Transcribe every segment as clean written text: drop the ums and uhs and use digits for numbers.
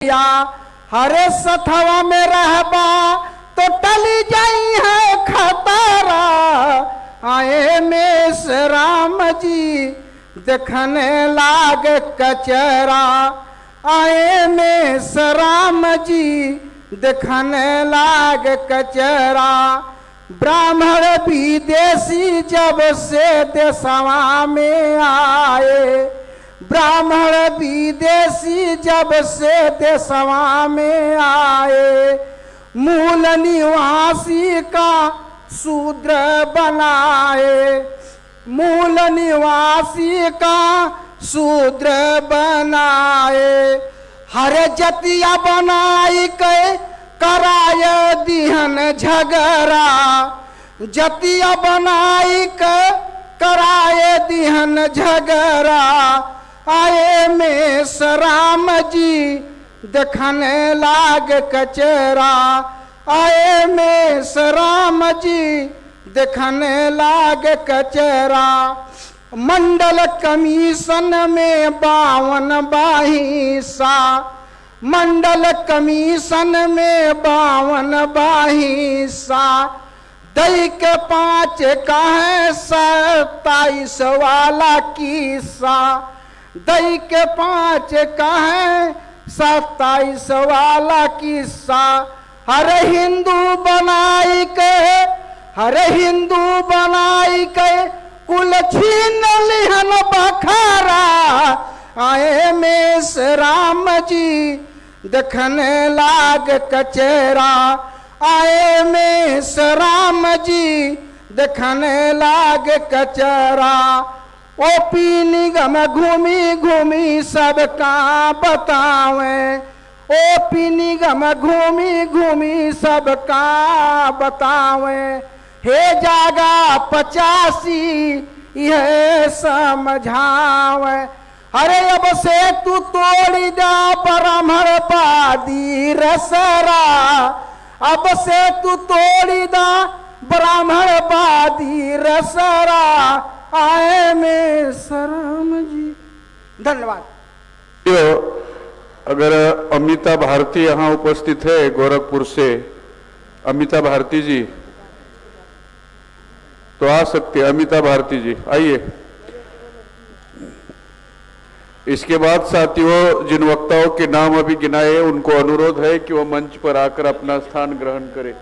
या हरे सथवा में रहबा तो टली जाई है खतरा। आए में से राम जी देखने लाग कचरा। आए में से राम जी देखने लाग कचरा। ब्राह्मण विदेशी जब से देशवा में आए। ब्राह्मण विदेशी जब से देशवा में आए। मूल निवासी का शूद्र बनाए। मूल निवासी का शूद्र बनाए। हर जतिया बनाई के कराय दिहन झगड़ा। जतिया बनाई के कराए दिहन झगड़ा। आए में राम जी देखने लाग कचरा। आए में राम जी देखने लाग कचरा। मंडल कमीशन में 52 बाहिसा। मंडल कमीशन में 52 बाहिसा। दई के 5 कहे 27 वाला किस्सा। दई के 5 कहे 27 वाला किस्सा। हर हिंदू बनाई के हर हिंदू बनाई के कुल छीन लिहन बखारा। आए में से राम जी देखने लाग कचरा। आए में से राम जी देखने लाग कचरा। ओपी निगम घूमी घूमी सबका बतावे। ओपी निगम घूमी घूमी सबका बतावे। हे जागा 85 यह समझावे। अरे अब से तू तोड़ी जा ब्राह्मण पादी रसरा। अब से तू तोड़ी दा ब्राह्मण पादी रसरा। आए में राम जी। धन्यवाद। अगर अमिता भारती यहाँ उपस्थित है गोरखपुर से, अमिता भारती जी तो आ सकते हैं। अमिता भारती जी आइए। इसके बाद साथियों जिन वक्ताओं के नाम अभी गिनाए उनको अनुरोध है कि वो मंच पर आकर अपना स्थान ग्रहण करें।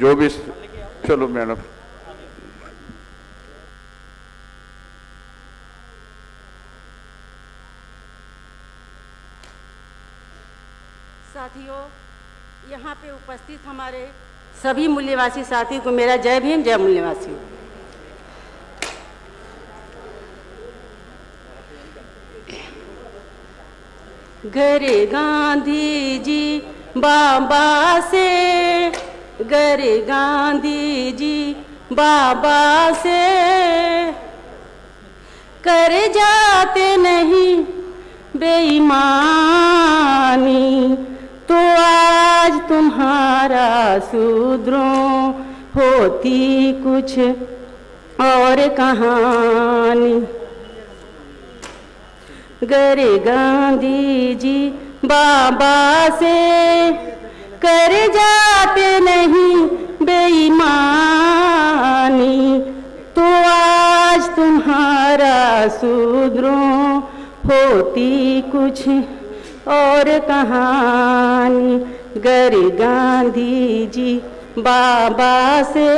जो भी चलो मैडम। साथियों यहाँ पे उपस्थित हमारे सभी मूल्यवासी साथी को मेरा जय भीम, जय मूल्यवासी। गरे गांधी जी बाबा से। गरे गांधी जी बाबा से। कर जाते नहीं बेईमानी तो आज तुम्हारा शूद्रों होती कुछ और कहानी। गरे गांधी जी बाबा से। कर जाते नहीं बेईमानी तो आज तुम्हारा शूद्रों होती कुछ और कहानी। गरे गांधी जी बाबा से।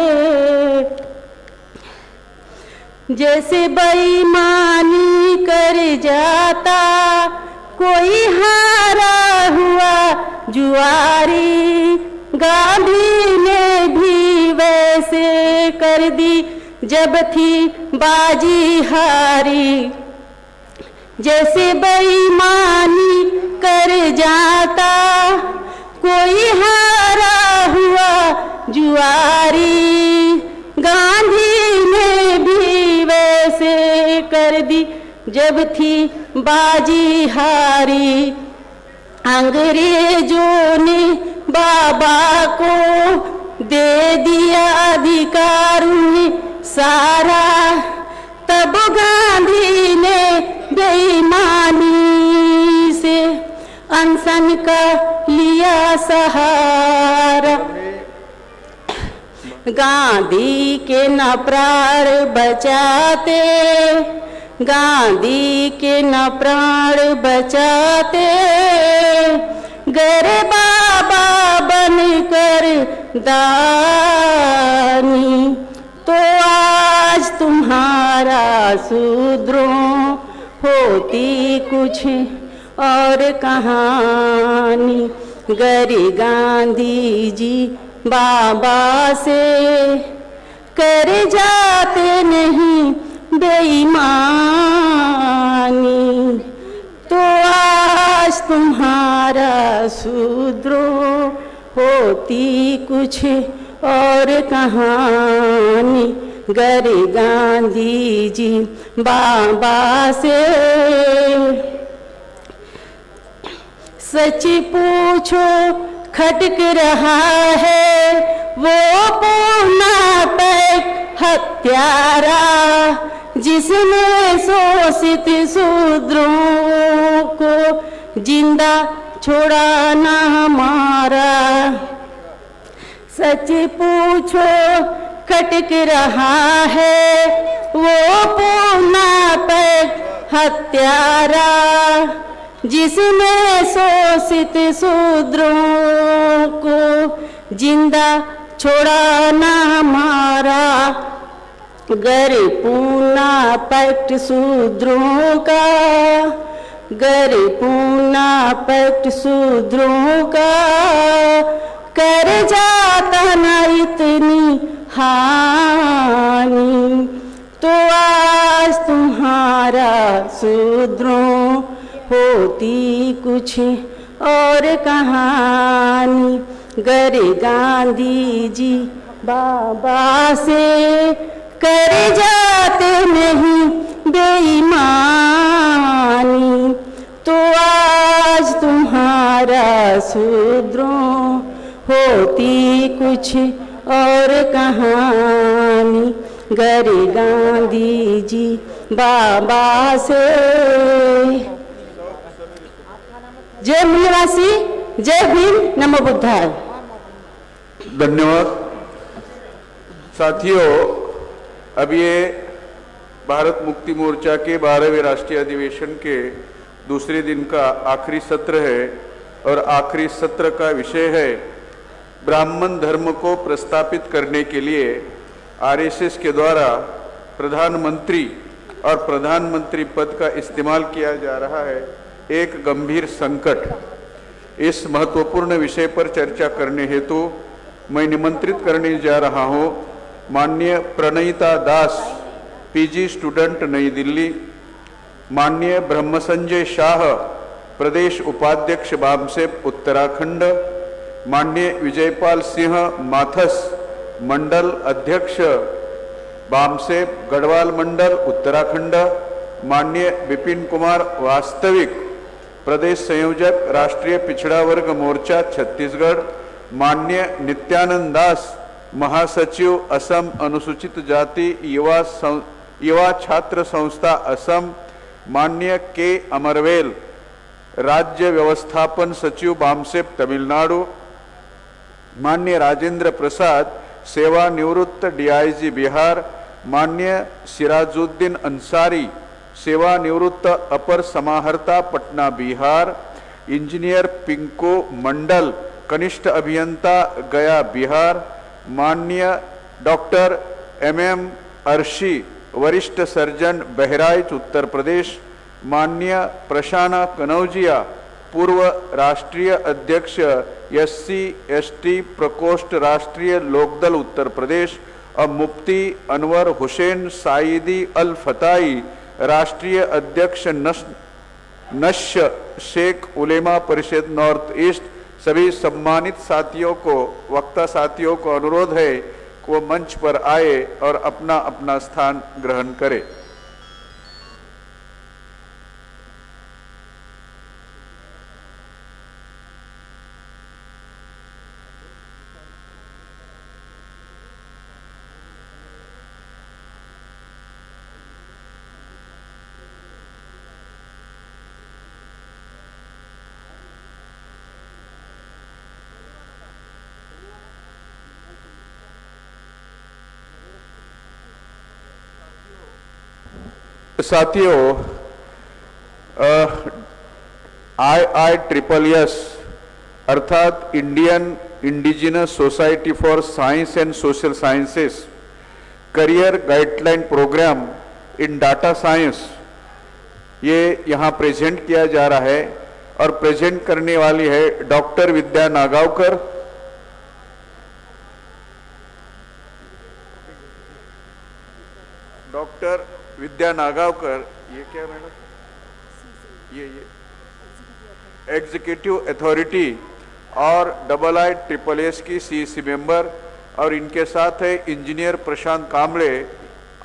जैसे बेईमानी कर जाता कोई हारा हुआ जुआरी। गांधी ने भी वैसे कर दी जब थी बाजी हारी। जैसे बेईमानी कर जाता कोई हारा हुआ जुआरी। गांधी ने भी वैसे कर दी जब थी बाजी हारी। अंग्रेजों ने बाबा को दे दिया अधिकार सारा। तब गांधी ने बेईमानी से अनशन का लिया सहारा, गांधी के न प्राण बचाते, गांधी के न प्राण बचाते, गरे बाबा बनकर दानी, तो आज तुम्हारा शूद्रों होती कुछ और कहानी। गरी गांधी जी बाबा से कर जाते नहीं बेईमानी, तो आज तुम्हारा शूद्रों होती कुछ और कहानी। गरी गांधी जी बाबा से सच पूछो खटक रहा है वो पूना पैक हत्यारा, जिसने शोषित शूद्रों को जिंदा छोड़ा ना मारा। सच पूछो खटक रहा है वो पूना पैक हत्यारा, जिसने शोषित शूद्रों को जिंदा छोड़ा ना मारा। गर पूना पैक्ट शूद्रों का, गर पूना पैक्ट शूद्रों का, कर जाता ना इतनी हानि, तो आज तुम्हारा शूद्रों होती कुछ और कहानी। गरी गांधी जी बाबा से कर जाते नहीं बेईमानी, तो आज तुम्हारा शूद्रों होती कुछ और कहानी। गरी गांधी जी बाबा से। जय मूल्यवासी, जय भीम, नमो बुद्धाय। धन्यवाद साथियों। अब ये भारत मुक्ति मोर्चा के 12वें राष्ट्रीय अधिवेशन के दूसरे दिन का आखिरी सत्र है और आखिरी सत्र का विषय है ब्राह्मण धर्म को प्रस्थापित करने के लिए आरएसएस के द्वारा प्रधानमंत्री और प्रधानमंत्री पद का इस्तेमाल किया जा रहा है, एक गंभीर संकट। इस महत्वपूर्ण विषय पर चर्चा करने हेतु मैं निमंत्रित करने जा रहा हूं माननीय प्रणयिता दास, पीजी स्टूडेंट, नई दिल्ली, माननीय ब्रह्म संजय शाह, प्रदेश उपाध्यक्ष बामसेप, उत्तराखंड, माननीय विजयपाल सिंह माथस, मंडल अध्यक्ष बामसेप गढ़वाल मंडल, उत्तराखंड, माननीय विपिन कुमार वास्तविक, प्रदेश संयोजक राष्ट्रीय पिछड़ा वर्ग मोर्चा छत्तीसगढ़, माननीय नित्यानंद दास, महासचिव असम अनुसूचित जाति युवा छात्र संस्था असम, माननीय के अमरवेल, राज्य व्यवस्थापन सचिव बामसेप तमिलनाडु, माननीय राजेंद्र प्रसाद, सेवानिवृत्त डीआईजी बिहार, माननीय सिराजुद्दीन अंसारी, सेवानिवृत्त अपर समाहर्ता पटना बिहार, इंजीनियर पिंको मंडल, कनिष्ठ अभियंता गया बिहार, माननीय डॉक्टर एमएम अर्शी, वरिष्ठ सर्जन बहराइच उत्तर प्रदेश, माननीय प्रशाना कनौजिया, पूर्व राष्ट्रीय अध्यक्ष एससी एसटी प्रकोष्ठ राष्ट्रीय लोकदल उत्तर प्रदेश, और मुफ्ती अनवर हुसैन साइदी अल फताई, राष्ट्रीय अध्यक्ष नश्य शेख उलेमा परिषद नॉर्थ ईस्ट। सभी सम्मानित साथियों को, वक्ता साथियों को अनुरोध है कि वो मंच पर आए और अपना अपना स्थान ग्रहण करें। साथियों, IISSS अर्थात Indian indigenous society for science and social sciences career guideline program in data science, ये यहाँ प्रेजेंट किया जा रहा है और प्रेजेंट करने वाली है डॉक्टर विद्या नागावकर। डॉक्टर विद्या नागावकर, ये क्या मैडम, ये एग्जीक्यूटिव अथॉरिटी और IISSS की CEC मेंबर, और इनके साथ है engineer Prashant Kamble,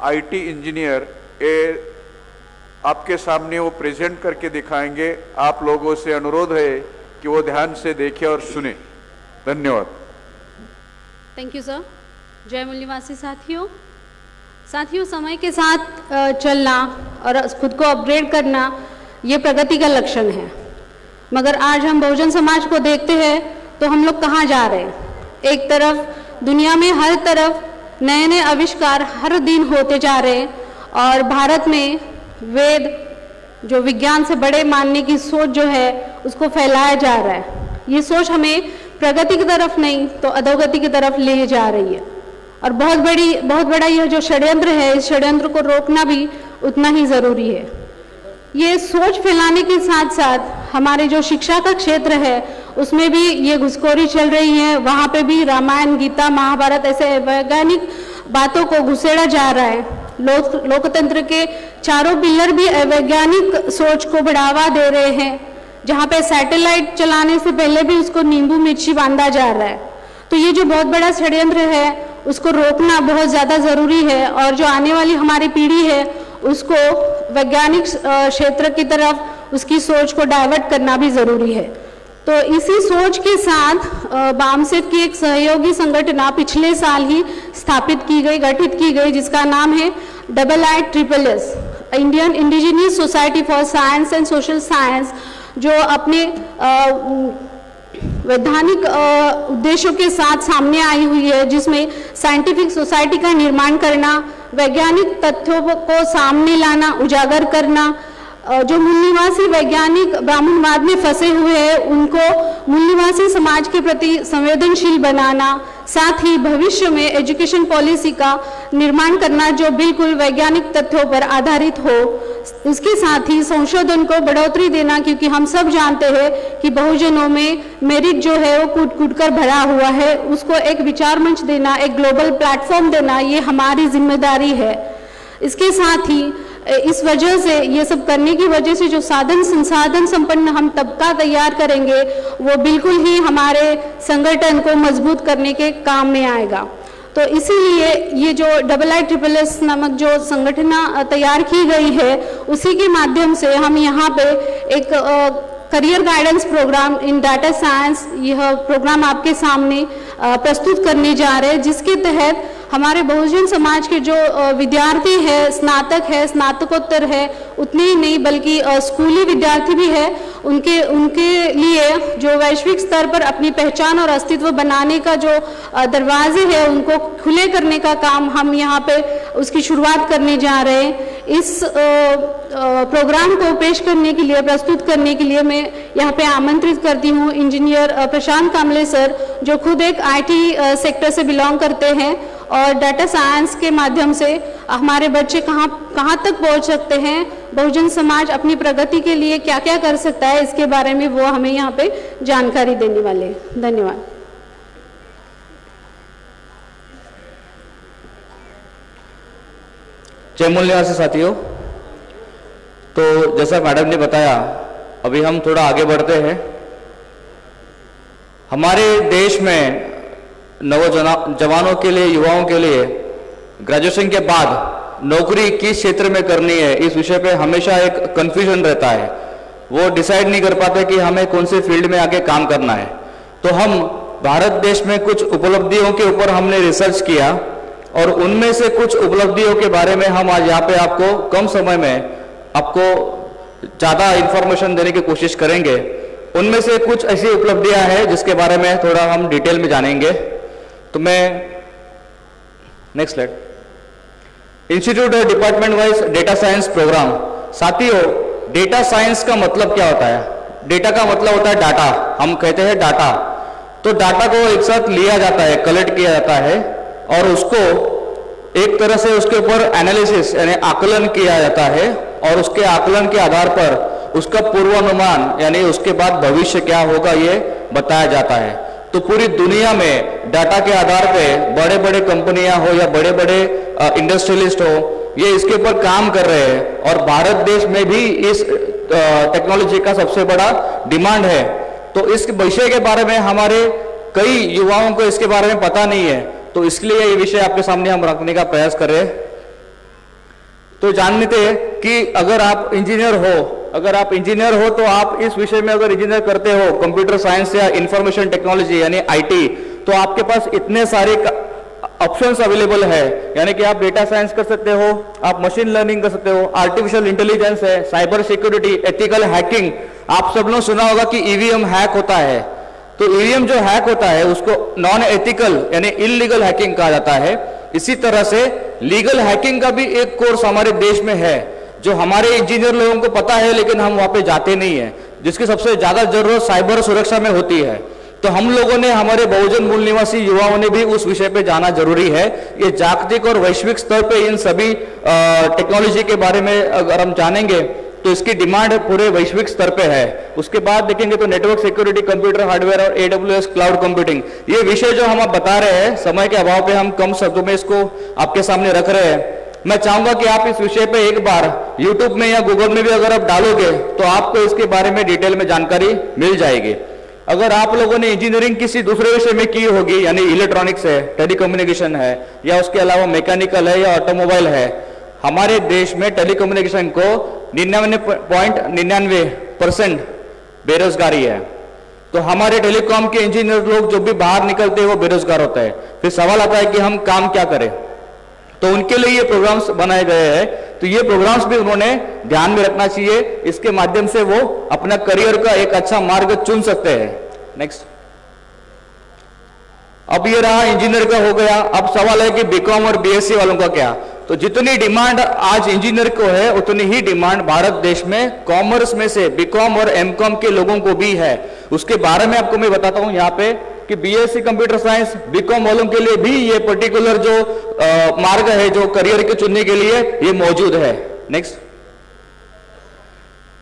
IT engineer. ये आपके सामने वो प्रेजेंट करके दिखाएंगे। आप लोगों से अनुरोध है कि वो ध्यान से देखें और सुने। धन्यवाद। Thank you sir. जय मूल निवासी साथियों, समय के साथ चलना और खुद को अपग्रेड करना ये प्रगति का लक्षण है, मगर आज हम बहुजन समाज को देखते हैं तो हम लोग कहाँ जा रहे हैं। एक तरफ दुनिया में हर तरफ नए नए आविष्कार हर दिन होते जा रहे हैं और भारत में वेद जो विज्ञान से बड़े मानने की सोच जो है उसको फैलाया जा रहा है। ये सोच हमें प्रगति की तरफ नहीं तो अधोगति की तरफ ले जा रही है और बहुत बड़ा यह जो षड्यंत्र है, इस षड्यंत्र को रोकना भी उतना ही ज़रूरी है। ये सोच फैलाने के साथ साथ हमारे जो शिक्षा का क्षेत्र है उसमें भी ये घुसखोरी चल रही है। वहाँ पे भी रामायण, गीता, महाभारत ऐसे वैज्ञानिक बातों को घुसेड़ा जा रहा है। लोकतंत्र के चारों पिलर भी अवैज्ञानिक सोच को बढ़ावा दे रहे हैं, जहाँ पे सैटेलाइट चलाने से पहले भी उसको नींबू मिर्ची बांधा जा रहा है। तो ये जो बहुत बड़ा षड्यंत्र है उसको रोकना बहुत ज़्यादा ज़रूरी है और जो आने वाली हमारी पीढ़ी है उसको वैज्ञानिक क्षेत्र की तरफ उसकी सोच को डाइवर्ट करना भी ज़रूरी है। तो इसी सोच के साथ बामसेट की एक सहयोगी संगठन पिछले साल ही गठित की गई जिसका नाम है IISSS, Indian indigenous society for science and social science, जो अपने वैधानिक उद्देश्यों के साथ सामने आई हुई है, जिसमें साइंटिफिक सोसाइटी का निर्माण करना, वैज्ञानिक तथ्यों को सामने लाना, उजागर करना, जो मूल निवासी वैज्ञानिक ब्राह्मणवाद में फंसे हुए हैं उनको मूल निवासी समाज के प्रति संवेदनशील बनाना, साथ ही भविष्य में एजुकेशन पॉलिसी का निर्माण करना जो बिल्कुल वैज्ञानिक तथ्यों पर आधारित हो। इसके साथ ही संशोधन को बढ़ोतरी देना, क्योंकि हम सब जानते हैं कि बहुजनों में मेरिट जो है वो कूट कूट कर भरा हुआ है, उसको एक विचार मंच देना, एक ग्लोबल प्लेटफॉर्म देना, ये हमारी जिम्मेदारी है। इसके साथ ही इस वजह से ये सब करने की वजह से जो साधन संसाधन संपन्न हम तबका तैयार करेंगे वो बिल्कुल ही हमारे संगठन को मजबूत करने के काम में आएगा। तो इसीलिए ये जो IISSS नामक जो संगठन तैयार की गई है उसी के माध्यम से हम यहाँ पे एक career guidance programme in data science, यह प्रोग्राम आपके सामने प्रस्तुत करने जा रहे हैं, जिसके तहत हमारे बहुजन समाज के जो विद्यार्थी है, स्नातक है, स्नातकोत्तर है, उतने ही नहीं बल्कि स्कूली विद्यार्थी भी है, उनके लिए जो वैश्विक स्तर पर अपनी पहचान और अस्तित्व बनाने का जो दरवाजे हैं उनको खुले करने का काम हम यहाँ पे उसकी शुरुआत करने जा रहे हैं। इस प्रोग्राम को पेश करने के लिए, प्रस्तुत करने के लिए मैं यहाँ पे आमंत्रित करती हूँ इंजीनियर प्रशांत कांबळे सर, जो खुद एक IT सेक्टर से बिलोंग करते हैं और डाटा साइंस के माध्यम से हमारे बच्चे कहाँ तक पहुँच सकते हैं, बहुजन समाज अपनी प्रगति के लिए क्या क्या कर सकता है, इसके बारे में वो हमें यहाँ पे जानकारी देने वाले हैं। धन्यवाद। जय मूल निवासी साथियों, तो जैसा मैडम ने बताया अभी हम थोड़ा आगे बढ़ते हैं। हमारे देश में नौजवानों के लिए, युवाओं के लिए ग्रेजुएशन के बाद नौकरी किस क्षेत्र में करनी है, इस विषय पे हमेशा एक कंफ्यूजन रहता है। वो डिसाइड नहीं कर पाते कि हमें कौन से फील्ड में आगे काम करना है। तो हम भारत देश में कुछ उपलब्धियों के ऊपर हमने रिसर्च किया और उनमें से कुछ उपलब्धियों के बारे में हम आज यहाँ पे आपको कम समय में आपको ज़्यादा इंफॉर्मेशन देने की कोशिश करेंगे। उनमें से कुछ ऐसी उपलब्धियां हैं जिसके बारे में थोड़ा हम डिटेल में जानेंगे। तो मैं नेक्स्ट स्लाइड। इंस्टीट्यूट और department wise data science program. साथियों, डेटा साइंस का मतलब क्या होता है? डेटा का मतलब होता है डाटा, हम कहते हैं डाटा। तो डाटा को एक साथ लिया जाता है, कलेक्ट किया जाता है और उसको एक तरह से उसके ऊपर एनालिसिस यानी आकलन किया जाता है और उसके आकलन के आधार पर उसका पूर्वानुमान यानी उसके बाद भविष्य क्या होगा ये बताया जाता है। तो पूरी दुनिया में डाटा के आधार पे बड़े बड़े कंपनियां हो या बड़े बड़े इंडस्ट्रियलिस्ट हो, ये इसके ऊपर काम कर रहे हैं और भारत देश में भी इस टेक्नोलॉजी का सबसे बड़ा डिमांड है। तो इस विषय के बारे में हमारे कई युवाओं को इसके बारे में पता नहीं है, तो इसलिए ये विषय आपके सामने हम रखने का प्रयास कर रहे हैं। तो जानते हैं कि अगर आप इंजीनियर हो तो आप इस विषय में अगर इंजीनियर करते हो, कंप्यूटर साइंस या इंफॉर्मेशन टेक्नोलॉजी यानी आईटी, तो आपके पास इतने सारे ऑप्शंस अवेलेबल है। यानी कि आप डेटा साइंस कर सकते हो, आप मशीन लर्निंग कर सकते हो, आर्टिफिशियल इंटेलिजेंस है, साइबर सिक्योरिटी, एथिकल हैकिंग। आप सब लोग सुना होगा कि ईवीएम हैक होता है, तो ईवीएम जो हैक होता है उसको नॉन एथिकल यानी इलीगल हैकिंग कहा जाता है। इसी तरह से लीगल हैकिंग का भी एक कोर्स हमारे देश में है जो हमारे इंजीनियर लोगों को पता है, लेकिन हम वहां पे जाते नहीं है, जिसकी सबसे ज्यादा जरूरत साइबर सुरक्षा में होती है। तो हम लोगों ने, हमारे बहुजन मूल निवासी युवाओं ने भी उस विषय पे जाना जरूरी है। ये जागतिक और वैश्विक स्तर पे इन सभी टेक्नोलॉजी के बारे में अगर हम जानेंगे तो इसकी डिमांड पूरे वैश्विक स्तर पे है। उसके बाद देखेंगे तो नेटवर्क सिक्योरिटी, कंप्यूटर हार्डवेयर और AWS क्लाउड कंप्यूटिंग, ये विषय जो हम बता रहे हैं, समय के अभाव पे हम कम शब्दों में इसको आपके सामने रख रहे हैं। मैं चाहूंगा कि आप इस विषय पे एक बार YouTube में या Google में भी अगर आप डालोगे तो आपको इसके बारे में डिटेल में जानकारी मिल जाएगी। अगर आप लोगों ने इंजीनियरिंग किसी दूसरे विषय में की होगी, यानी इलेक्ट्रॉनिक्स है, टेलीकम्युनिकेशन है, या उसके अलावा मैकेनिकल है या ऑटोमोबाइल है, हमारे देश में टेलीकम्युनिकेशन को 99.99% बेरोजगारी है। तो हमारे टेलीकॉम के इंजीनियर लोग जो भी बाहर निकलते हैं वो बेरोजगार होते हैं। फिर सवाल आता है कि हम काम क्या करें, तो उनके लिए ये प्रोग्राम्स बनाए गए हैं। तो ये प्रोग्राम्स भी उन्होंने ध्यान में रखना चाहिए, इसके माध्यम से वो अपना करियर का एक अच्छा मार्ग चुन सकते हैं। नेक्स्ट, अब ये रहा इंजीनियर का हो गया। अब सवाल है कि बीकॉम और बीएससी वालों का क्या? तो जितनी डिमांड आज इंजीनियर को है उतनी ही डिमांड भारत देश में कॉमर्स में से बीकॉम और एमकॉम के लोगों को भी है। उसके बारे में आपको मैं बताता हूं यहाँ पे कि बीएससी कंप्यूटर साइंस बीकॉम वालों के लिए भी ये पर्टिकुलर जो मार्ग है जो करियर के चुनने के लिए ये मौजूद है। नेक्स्ट,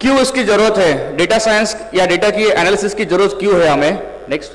क्यों इसकी जरूरत है? डेटा साइंस या डेटा की एनालिसिस की जरूरत क्यों है हमें? नेक्स्ट,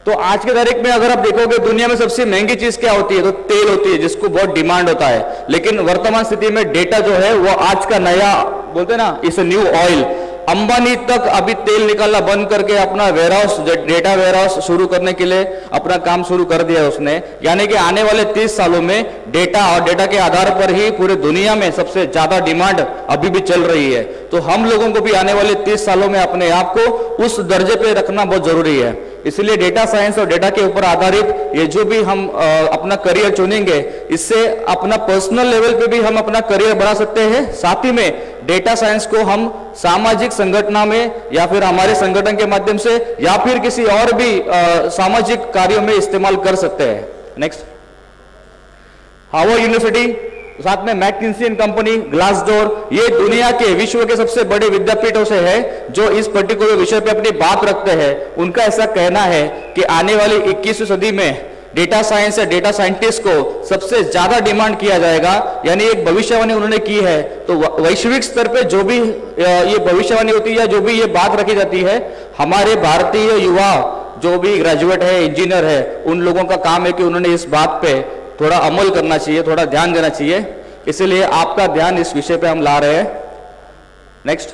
तो आज के तारीख में अगर आप देखोगे दुनिया में सबसे महंगी चीज क्या होती है? तो तेल होती है, जिसको बहुत डिमांड होता है। लेकिन वर्तमान स्थिति में डेटा जो है वो आज का नया, बोलते हैं ना, इस न्यू ऑयल। अंबानी तक अभी तेल निकालना बंद करके अपना वेयरहाउस, डेटा वेयरहाउस शुरू करने के लिए अपना काम शुरू कर दिया उसने। यानी कि आने वाले 30 सालों में डेटा और डेटा के आधार पर ही पूरे दुनिया में सबसे ज्यादा डिमांड अभी भी चल रही है। तो हम लोगों को भी आने वाले 30 सालों में अपने आप को उस दर्जे पे रखना बहुत जरूरी है। इसलिए डेटा साइंस और डेटा के ऊपर आधारित ये जो भी हम अपना करियर चुनेंगे, इससे अपना पर्सनल लेवल पे भी हम अपना करियर बना सकते हैं। साथ ही में डेटा साइंस को हम सामाजिक संगठन में या फिर हमारे संगठन के माध्यम से या फिर किसी और भी सामाजिक कार्यों में इस्तेमाल कर सकते हैं। नेक्स्ट, हार्वर्ड यूनिवर्सिटी, साथ में मैकिन्सी एंड कंपनी, ग्लासडोर, ये दुनिया के विश्व के सबसे बड़े विद्यापीठों से है जो इस पर्टिकुलर विषय पे अपनी बात रखते हैं। उनका ऐसा कहना है कि आने वाली 21वीं सदी में डेटा साइंस या डेटा साइंटिस्ट को सबसे ज्यादा डिमांड किया जाएगा। यानी एक भविष्यवाणी उन्होंने की है। तो वैश्विक स्तर पे जो भी ये भविष्यवाणी होती है या जो भी ये बात रखी जाती है, हमारे भारतीय युवा जो भी ग्रेजुएट है, इंजीनियर है, उन लोगों का काम है कि उन्होंने इस बात पे थोड़ा अमल करना चाहिए, थोड़ा ध्यान देना चाहिए। इसलिए आपका ध्यान इस विषय पे हम ला रहे हैं। नेक्स्ट,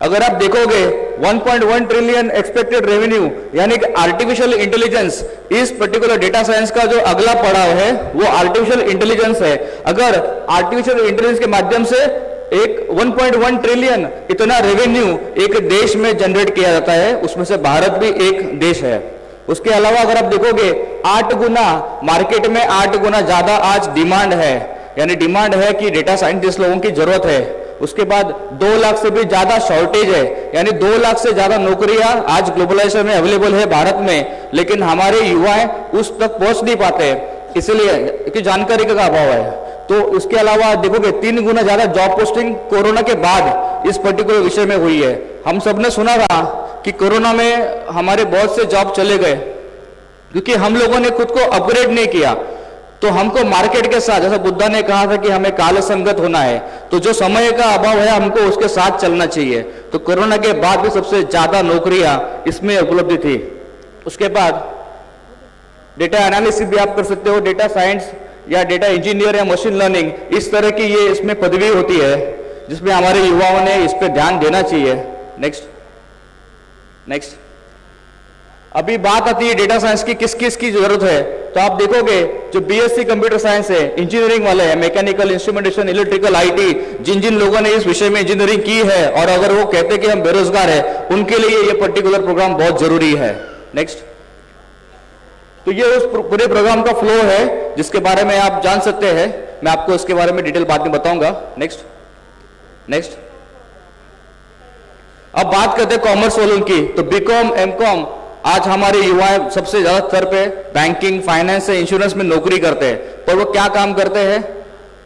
अगर आप देखोगे 1.1 ट्रिलियन एक्सपेक्टेड रेवेन्यू, यानी कि आर्टिफिशियल इंटेलिजेंस, इस पर्टिकुलर डेटा साइंस का जो अगला पड़ाव है वो आर्टिफिशियल इंटेलिजेंस है। अगर आर्टिफिशियल इंटेलिजेंस के माध्यम से एक 1.1 ट्रिलियन इतना रेवेन्यू एक देश में जनरेट किया जाता है, उसमें से भारत भी एक देश है। उसके अलावा अगर आप देखोगे 8 गुना मार्केट में 8 गुना ज्यादा आज डिमांड है, यानी डिमांड है कि डेटा साइंटिस्ट लोगों की जरूरत है। उसके बाद 2 लाख से भी ज्यादा शॉर्टेज है, यानी 2 लाख से ज्यादा नौकरियां आज ग्लोबलाइजेशन में अवेलेबल है भारत में, लेकिन हमारे युवा उस तक पहुंच नहीं पाते, इसलिए कि जानकारी का अभाव है। तो इसके अलावा देखोगे 3 गुना ज्यादा जॉब पोस्टिंग कोरोना के बाद इस पर्टिकुलर विषय में हुई है। हम सबने सुना था कि कोरोना में हमारे बहुत से जॉब चले गए क्योंकि हम लोगों ने खुद को अपग्रेड नहीं किया। तो हमको मार्केट के साथ, जैसा बुद्धा ने कहा था कि हमें काल संगत होना है, तो जो समय का अभाव है हमको उसके साथ चलना चाहिए। तो कोरोना के बाद भी सबसे ज्यादा नौकरियां इसमें उपलब्ध थी। उसके बाद डेटा एनालिसिस भी आप कर सकते हो, डेटा साइंस या डेटा इंजीनियर या मशीन लर्निंग, इस तरह की ये इसमें पदवी होती है जिसमें हमारे युवाओं ने इस पर ध्यान देना चाहिए। नेक्स्ट अभी बात आती है डेटा साइंस की किस किस की जरूरत है। तो आप देखोगे जो बीएससी कंप्यूटर साइंस है, इंजीनियरिंग वाले हैं, मैकेनिकल, इंस्ट्रूमेंटेशन, इलेक्ट्रिकल, आईटी, जिन जिन लोगों ने इस विषय में इंजीनियरिंग की है और अगर वो कहते हैं कि हम बेरोजगार है, उनके लिए ये पर्टिकुलर प्रोग्राम बहुत जरूरी है। नेक्स्ट, तो ये उस पूरे प्रोग्राम का फ्लो है जिसके बारे में आप जान सकते हैं। मैं आपको इसके बारे में डिटेल बाद में बताऊंगा। नेक्स्ट अब बात करते हैं कॉमर्स वालों की। तो बीकॉम, एमकॉम, आज हमारे युवा सबसे ज्यादा स्तर पे बैंकिंग, फाइनेंस से इंश्योरेंस में नौकरी करते हैं। पर वो क्या काम करते हैं?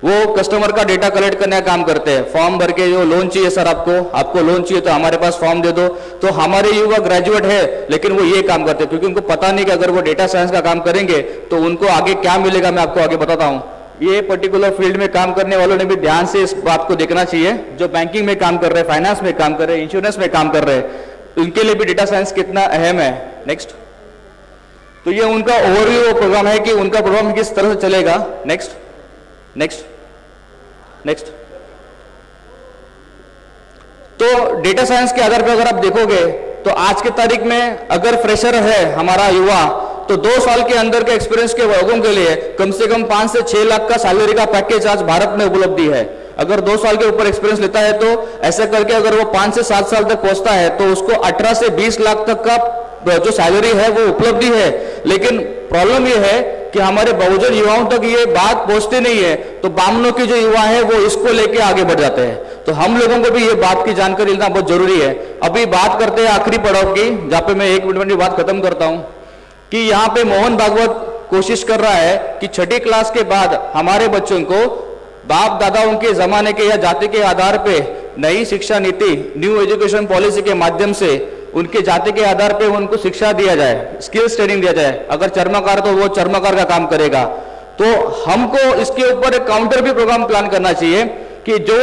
वो कस्टमर का डेटा कलेक्ट करने का काम करते हैं। फॉर्म भर के जो लोन चाहिए सर आपको लोन चाहिए तो हमारे पास फॉर्म दे दो। तो हमारे युवा ग्रेजुएट है लेकिन वो ये काम करते हैं क्योंकि उनको पता नहीं कि अगर वो डेटा साइंस का काम करेंगे तो उनको आगे क्या मिलेगा। मैं आपको आगे बताता हूँ। ये पर्टिकुलर फील्ड में काम करने वालों ने भी ध्यान से इस बात को देखना चाहिए। जो बैंकिंग में काम कर रहे हैं, फाइनेंस में काम कर रहे हैं, इंश्योरेंस में काम कर रहे हैं, उनके लिए भी डेटा साइंस कितना अहम है। नेक्स्ट, तो ये उनका ओवरव्यू प्रोग्राम है कि उनका प्रोग्राम किस तरह से चलेगा। नेक्स्ट, तो डेटा साइंस के आधार पर अगर आप देखोगे तो आज के तारीख में अगर फ्रेशर है हमारा युवा तो 2 साल के अंदर के एक्सपीरियंस के लोगों के लिए कम से कम 5 से 6 लाख का सैलरी का पैकेज आज भारत में उपलब्धि है। अगर 2 साल के ऊपर एक्सपीरियंस लेता है तो ऐसा करके अगर वो 5 से 7 साल तक पहुंचता है तो उसको 18 से 20 लाख तक का जो सैलरी है वो उपलब्धि है। लेकिन प्रॉब्लम ये है कि हमारे बहुजन युवाओं तक ये बात पहुंचती नहीं है। तो बामनों के जो युवा है वो इसको लेके आगे बढ़ जाते हैं। तो हम लोगों को भी ये बात की जानकारी लेना बहुत जरूरी है। अभी बात करते हैं आखिरी पड़ाव की, जहां पे मैं 1 मिनट में बात खत्म करता हूं कि यहाँ पे मोहन भागवत कोशिश कर रहा है कि 6ठी क्लास के बाद हमारे बच्चों को बाप दादाओं के जमाने के या जाति के आधार पे नई शिक्षा नीति, न्यू एजुकेशन पॉलिसी के माध्यम से उनके जाति के आधार पे उनको शिक्षा दिया जाए, स्किल्स ट्रेनिंग दिया जाए। अगर चर्मकार तो वो चर्मकार का काम करेगा। तो हमको इसके ऊपर एक काउंटर भी प्रोग्राम प्लान करना चाहिए कि जो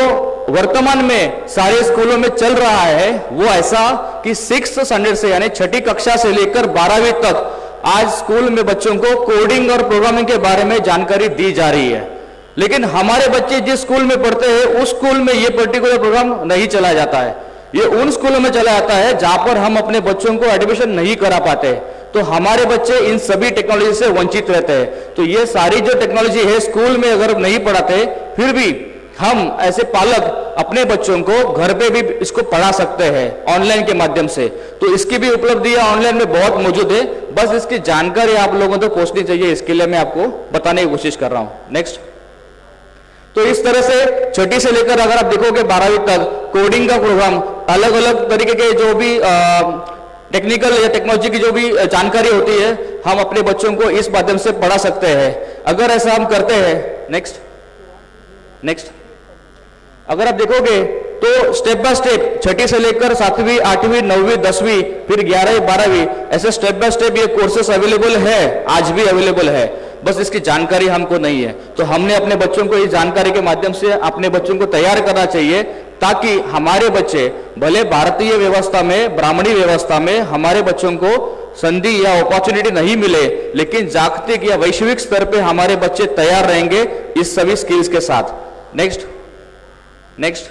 वर्तमान में सारे स्कूलों में चल रहा है वो ऐसा कि 6th स्टैंडर्ड से यानी 6ठी कक्षा से लेकर 12वीं तक आज स्कूल में बच्चों को कोडिंग और प्रोग्रामिंग के बारे में जानकारी दी जा रही है। लेकिन हमारे बच्चे जिस स्कूल में पढ़ते हैं उस स्कूल में ये पर्टिकुलर प्रोग्राम नहीं चलाया जाता है। ये उन स्कूलों में चला जाता है जहां पर हम अपने बच्चों को एडमिशन नहीं करा पाते। तो हमारे बच्चे इन सभी टेक्नोलॉजी से वंचित रहते हैं। तो ये सारी जो टेक्नोलॉजी है स्कूल में अगर नहीं पढ़ाते फिर भी हम ऐसे पालक अपने बच्चों को घर पे भी इसको पढ़ा सकते हैं ऑनलाइन के माध्यम से। तो इसकी भी उपलब्धियां ऑनलाइन में बहुत मौजूद है। बस इसकी जानकारी आप लोगों तक पहुंचनी चाहिए, इसके लिए मैं आपको बताने की कोशिश कर रहा हूं। नेक्स्ट, तो इस तरह से 6ठी से लेकर अगर आप देखोगे 12वीं तक कोडिंग का प्रोग्राम, अलग अलग तरीके के जो भी टेक्निकल या टेक्नोलॉजी की जो भी जानकारी होती है हम अपने बच्चों को इस माध्यम से पढ़ा सकते हैं अगर ऐसा हम करते हैं। नेक्स्ट, अगर आप देखोगे तो स्टेप बाय स्टेप 6ठी से लेकर 7वीं, 8वीं, 9वीं, 10वीं, फिर 11वीं, 12वीं, ऐसे स्टेप बाय स्टेप ये कोर्सेस अवेलेबल है, आज भी अवेलेबल है। बस इसकी जानकारी हमको नहीं है। तो हमने अपने बच्चों को इस जानकारी के माध्यम से अपने बच्चों को तैयार करना चाहिए ताकि हमारे बच्चे भले भारतीय व्यवस्था में, ब्राह्मणी व्यवस्था में हमारे बच्चों को संधि या अपॉर्चुनिटी नहीं मिले, लेकिन जागतिक या वैश्विक स्तर पे हमारे बच्चे तैयार रहेंगे इस सभी स्किल्स के साथ। नेक्स्ट,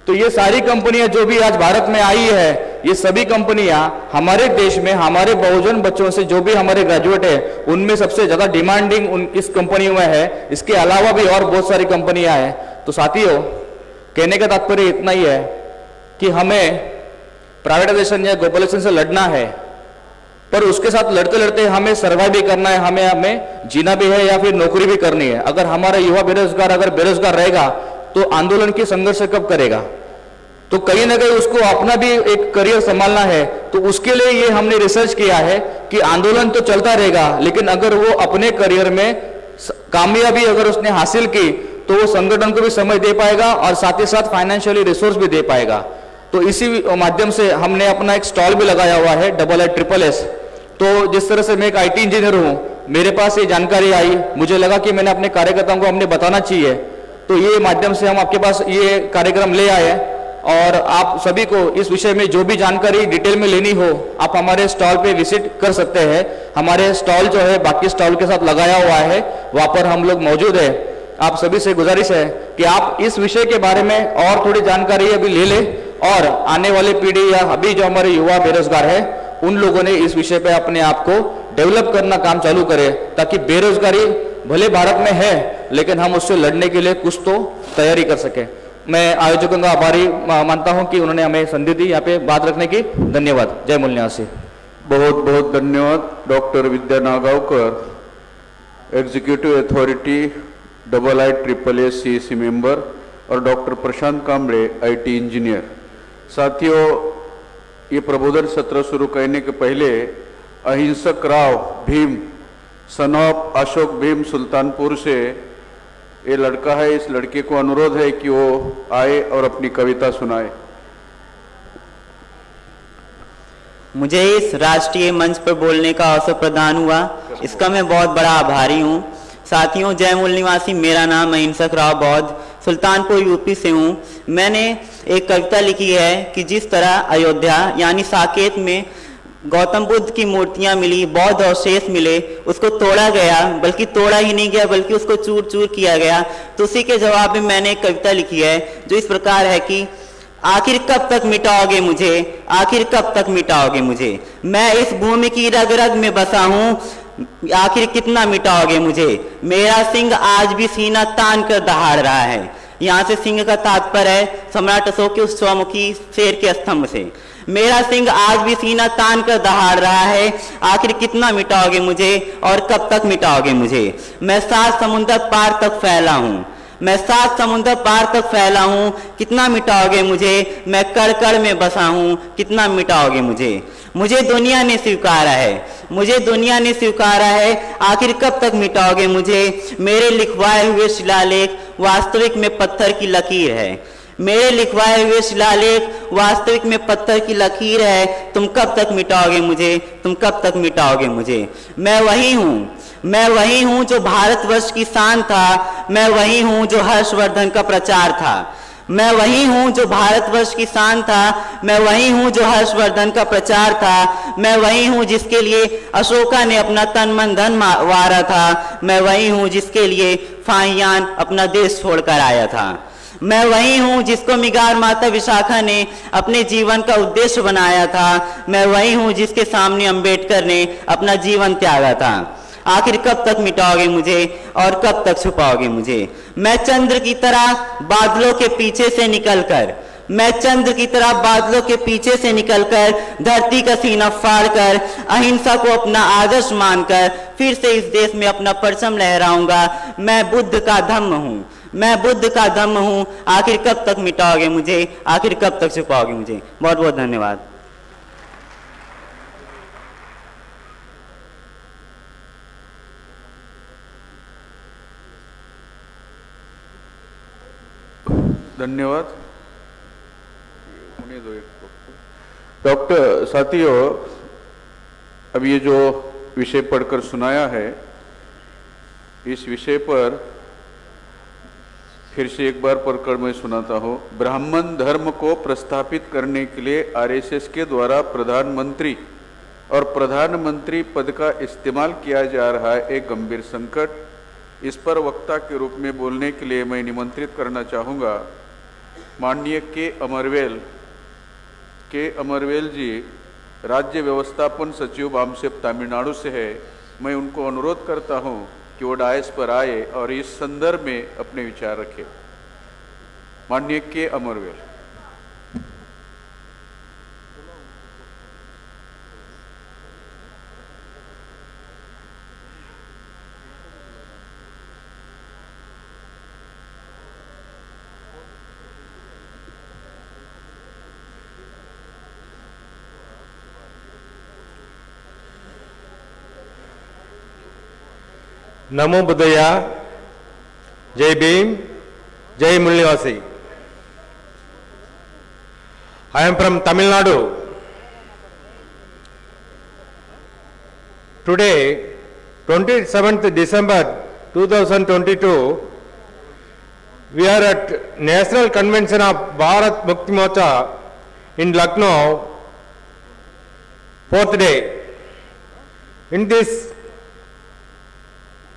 तो ये सारी कंपनियां जो भी आज भारत में आई है, ये सभी कंपनियां हमारे देश में हमारे बहुजन बच्चों से जो भी हमारे ग्रेजुएट है उनमें सबसे ज्यादा डिमांडिंग इस कंपनियों में है। इसके अलावा भी और बहुत सारी कंपनियां हैं। तो साथियों, कहने का तात्पर्य इतना ही है कि हमें प्राइवेटाइजेशन या ग्लोबलाइजेशन से लड़ना है, पर उसके साथ लड़ते लड़ते हमें सर्वाइव भी करना है, हमें जीना भी है या फिर नौकरी भी करनी है। अगर हमारा युवा बेरोजगार अगर बेरोजगार रहेगा तो आंदोलन की संघर्ष कब करेगा? तो कहीं ना कहीं उसको अपना भी एक करियर संभालना है। तो उसके लिए ये हमने रिसर्च किया है कि आंदोलन तो चलता रहेगा, लेकिन अगर वो अपने करियर में कामयाबी अगर उसने हासिल की तो वो संगठन को भी समय दे पाएगा और साथ ही साथ फाइनेंशियली रिसोर्स भी दे पाएगा। तो इसी माध्यम से हमने अपना एक स्टॉल भी लगाया हुआ है SSS। तो जिस तरह से मैं एक IT इंजीनियर हूँ, मेरे पास ये जानकारी आई, मुझे लगा कि मैंने अपने कार्यकर्ताओं को हमने बताना चाहिए, तो ये माध्यम से हम आपके पास ये कार्यक्रम ले आए। और आप सभी को इस विषय में जो भी जानकारी डिटेल में लेनी हो, आप हमारे स्टॉल पे विजिट कर सकते हैं। हमारे स्टॉल जो है बाकी स्टॉल के साथ लगाया हुआ है, वहाँ पर हम लोग मौजूद है। आप सभी से गुजारिश है कि आप इस विषय के बारे में और थोड़ी जानकारी अभी ले लें और आने वाली पीढ़ी या अभी जो हमारे युवा बेरोजगार है, उन लोगों ने इस विषय पे अपने आप को डेवलप करना काम चालू करें, ताकि बेरोजगारी भले भारत में है लेकिन हम उससे लड़ने के लिए कुछ तो तैयारी कर सके। मैं आयोजकों का आभारी मानता हूं कि उन्होंने हमें संधि दी यहाँ पे बात रखने की। धन्यवाद। जय मूल निवासी। बहुत बहुत धन्यवाद doctor Vidya Nagavkar, executive authority IISS CEC member, और doctor Prashant Kamde IT engineer. साथियों, ये प्रबोधन सत्र शुरू करने के पहले अहिंसक राव भीम, सन ऑफ अशोक भीम, सुल्तानपुर से ये लड़का है, इस लड़के को अनुरोध है कि वो आए और अपनी कविता सुनाए। मुझे इस राष्ट्रीय मंच पर बोलने का अवसर प्रदान हुआ, इसका मैं बहुत बड़ा आभारी हूँ। साथियों, जय मूल निवासी, मेरा नाम अहिंसक राव बौद्ध, सुल्तानपुर यूपी से हूँ। मैंने एक कविता लिखी है कि जिस तरह अयोध्या यानी साकेत में गौतम बुद्ध की मूर्तियां मिली, बौद्ध अवशेष मिले, उसको तोड़ा गया, बल्कि तोड़ा ही नहीं गया बल्कि उसको चूर चूर किया गया। तो उसी के जवाब में मैंने एक कविता लिखी है जो इस प्रकार है कि आखिर कब तक मिटाओगे मुझे, आखिर कब तक मिटाओगे मुझे, मैं इस भूमि की रग रग में बसा हूँ, आखिर कितना मिटाओगे मुझे, मेरा सिंह आज भी सीना तान कर दहाड़ रहा है। यहाँ से सिंह का तात्पर्य है सम्राट अशोक के उस स्वमुखी शेर के स्तंभ से। मेरा सिंह आज भी सीना तान कर दहाड़ रहा है, आखिर कितना मिटाओगे मुझे और कब तक मिटाओगे मुझे, मैं 7 समुंदर पार तक फैला हूँ, मैं 7 समुंदर पार तक फैला हूँ, कितना मिटाओगे मुझे, मैं कड़ कड़ में बसा हूँ, कितना मिटाओगे मुझे, मुझे दुनिया ने स्वीकारा है, मुझे दुनिया ने स्वीकारा है, आखिर कब तक मिटाओगे मुझे, मेरे लिखवाए हुए शिलालेख वास्तविक में पत्थर की लकीर है, मेरे लिखवाए हुए शिलालेख वास्तविक में पत्थर की लकीर है, तुम कब तक मिटाओगे मुझे, तुम कब तक मिटाओगे मुझे, मैं वही हूँ, मैं वही हूँ जो भारतवर्ष की शान था, मैं वही हूँ जो हर्षवर्धन का प्रचार था, मैं वही हूँ जो भारतवर्ष की शान था, मैं वही हूँ जो हर्षवर्धन का प्रचार था, मैं वही हूँ जिसके लिए अशोका ने अपना तन मन धन वारा था, मैं वही हूँ जिसके लिए फाहियान अपना देश छोड़कर आया था, मैं वही हूँ जिसको मिगार माता विशाखा ने अपने जीवन का उद्देश्य बनाया था, मैं वही हूँ जिसके सामने अंबेडकर ने अपना जीवन त्यागा था, आखिर कब तक मिटाओगे मुझे और कब तक छुपाओगे मुझे, मैं चंद्र की तरह बादलों के पीछे से निकलकर, मैं चंद्र की तरह बादलों के पीछे से निकलकर धरती का सीना फाड़कर अहिंसा को अपना आदर्श मानकर फिर से इस देश में अपना परचम लहराऊंगा, मैं बुद्ध का धम्म हूँ, मैं बुद्ध का धम्म हूँ, आखिर कब तक मिटाओगे मुझे, आखिर कब तक छुपाओगे मुझे। बहुत बहुत धन्यवाद। धन्यवाद डॉक्टर। साथियों, अब ये जो विषय पढ़कर सुनाया है, इस विषय पर फिर से एक बार पढ़कर मैं सुनाता हूँ। ब्राह्मण धर्म को प्रस्थापित करने के लिए आरएसएस के द्वारा प्रधानमंत्री और प्रधानमंत्री पद का इस्तेमाल किया जा रहा है एक गंभीर संकट। इस पर वक्ता के रूप में बोलने के लिए मैं निमंत्रित करना चाहूँगा माननीय के अमरवेल जी, राज्य व्यवस्थापन सचिव बामसेप तमिलनाडु से है। मैं उनको अनुरोध करता हूं कि वो डायस पर आए और इस संदर्भ में अपने विचार रखें। माननीय के अमरवेल। नमो बुद्धया, जय भीम, जय मुल्लिवासी. I am from Tamil Nadu. Today, 27th December 2022, we are at National Convention of Bharat Mukti Morcha in Lucknow, 4th day. In this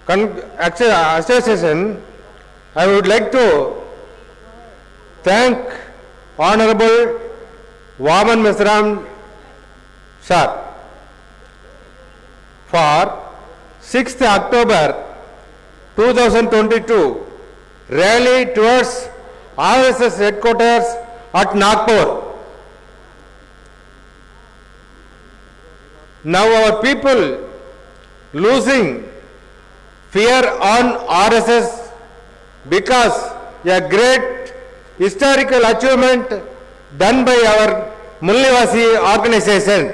association, I would like to thank Honorable Vaman Mesram sir for 6th October 2022 rally towards RSS headquarters at Nagpur. Now our people losing fear on RSS because a great historical achievement done by our Mullivasi organization.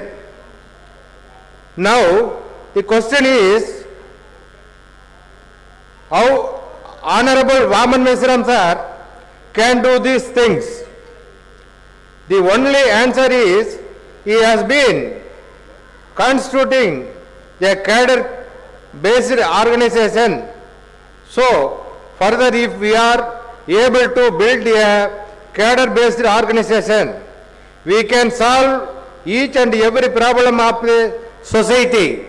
Now the question is, how Honorable Vaman Mesram sir can do these things? The only answer is, he has been constituting a cadre-based organization. So, further if we are able to build a cadre-based organization, we can solve each and every problem of the society.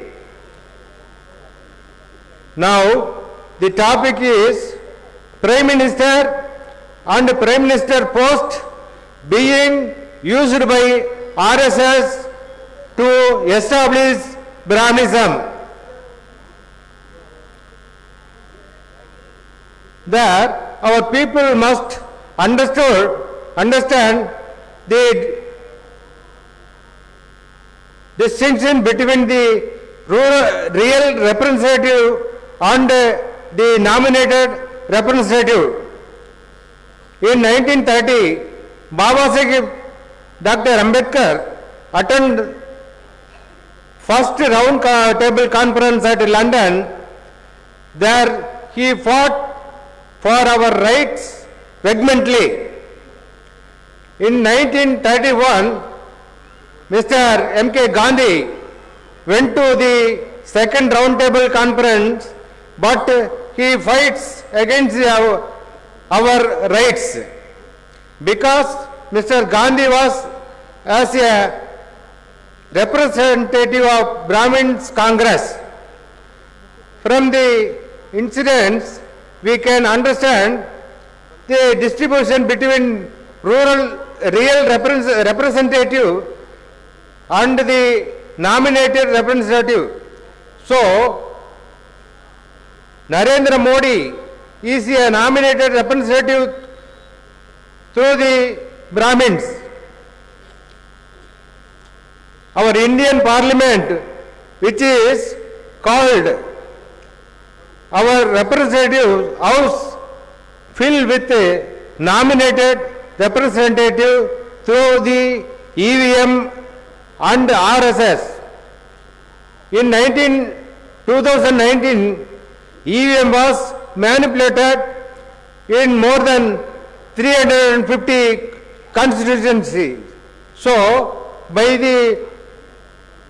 Now, the topic is Prime Minister and Prime Minister post being used by RSS to establish Brahmanism. That our people must understand the distinction between the real representative and the nominated representative. In 1930, Baba Sahib Dr. Ambedkar attended first round table conference at London. There he fought for our rights vehemently. In 1931, Mr. M.K. Gandhi went to the second round table conference, but he fights against our rights because Mr. Gandhi was as a representative of Brahmins Congress. From the incidents, we can understand the distribution between real representative and the nominated representative. So, Narendra Modi is a nominated representative through the Brahmins. Our Indian Parliament, which is called our representative house, filled with a nominated representative through the EVM and RSS. In 2019, EVM was manipulated in more than 350 constituencies. So, by the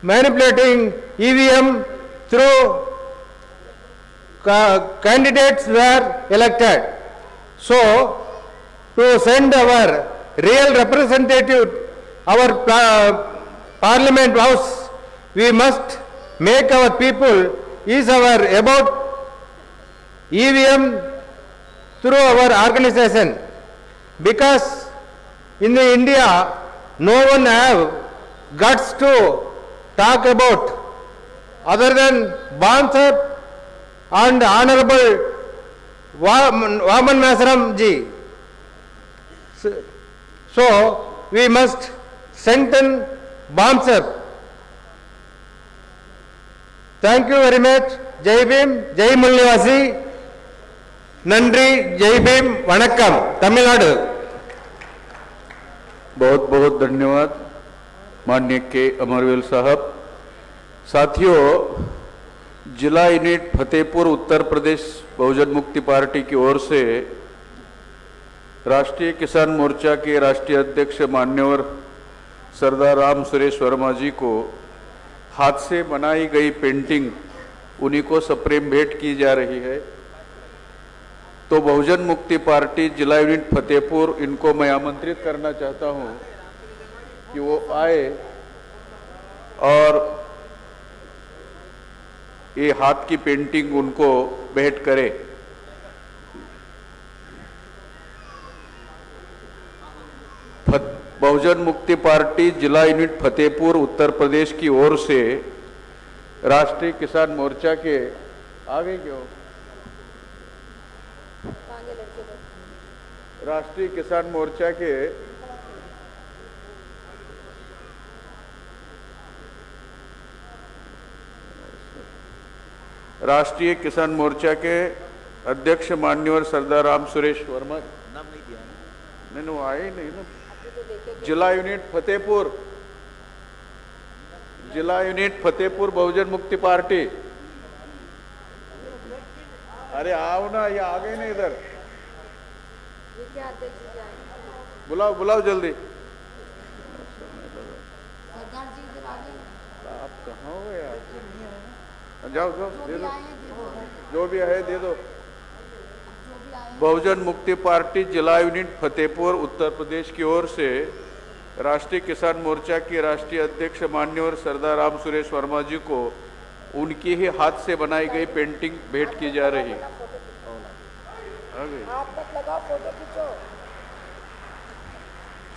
manipulating EVM through candidates were elected. So, to send our real representative, our Parliament House, we must make our people is our about EVM through our organization, because in the India no one have guts to talk about other than Bansar and Honorable Vaman Mesram ji. So we must strengthen Bansar. Thank you very much. Jai Bhim, Jai Mullivasi, Nandri, Jai Bhim, Vanakkam, Tamil Nadu. बहुत बहुत धन्यवाद माननीय के अमरवेल साहब. साथियों, जिला unit Fatehpur Uttar Pradesh बहुजन मुक्ति party की ओर से राष्ट्रीय किसान मोर्चा के राष्ट्रीय अध्यक्ष मान्यवर सरदार राम सुरेश वर्मा जी को हाथ से बनाई गई पेंटिंग उन्हीं को सप्रेम भेंट की जा रही है। तो बहुजन मुक्ति पार्टी जिला यूनिट फतेहपुर, इनको मैं आमंत्रित करना चाहता हूं कि वो आए और ये हाथ की पेंटिंग उनको भेंट करे। बहुजन मुक्ति पार्टी जिला यूनिट फतेहपुर उत्तर प्रदेश की ओर से राष्ट्रीय किसान मोर्चा के आगे क्यों राष्ट्रीय किसान मोर्चा के राष्ट्रीय किसान मोर्चा के अध्यक्ष माननीय सरदार राम सुरेश वर्मा, नहीं वो आए नहीं ना, जिला यूनिट फतेहपुर, जिला यूनिट फतेहपुर बहुजन मुक्ति पार्टी, अरे आओ ना, ये आ गए ना इधर, बुलाओ बुलाओ जल्दी। आप कहाँ हो यार, जाओ जाओ दे दो, जो भी है दे दो। बहुजन मुक्ति पार्टी जिला यूनिट फतेहपुर उत्तर प्रदेश की ओर से राष्ट्रीय किसान मोर्चा के राष्ट्रीय अध्यक्ष माननीय सरदार राम सुरेश वर्मा जी को उनकी ही हाथ से बनाई गई पेंटिंग भेंट की जा रही है।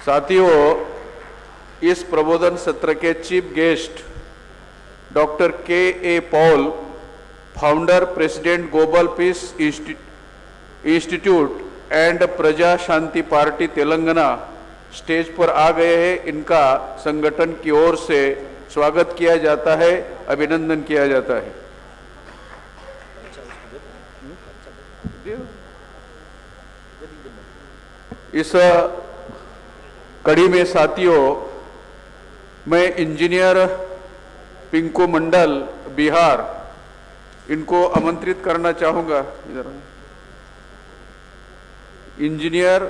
साथियों, इस प्रबोधन सत्र के चीफ गेस्ट डॉक्टर के Paul, founder president global piece institute and प्रजा शांति पार्टी तेलंगाना स्टेज पर आ गए हैं। इनका संगठन की ओर से स्वागत किया जाता है, अभिनंदन किया जाता है। इस कड़ी में साथियों, मैं इंजीनियर पिंकू मंडल बिहार, इनको आमंत्रित करना चाहूंगा। इधर इंजीनियर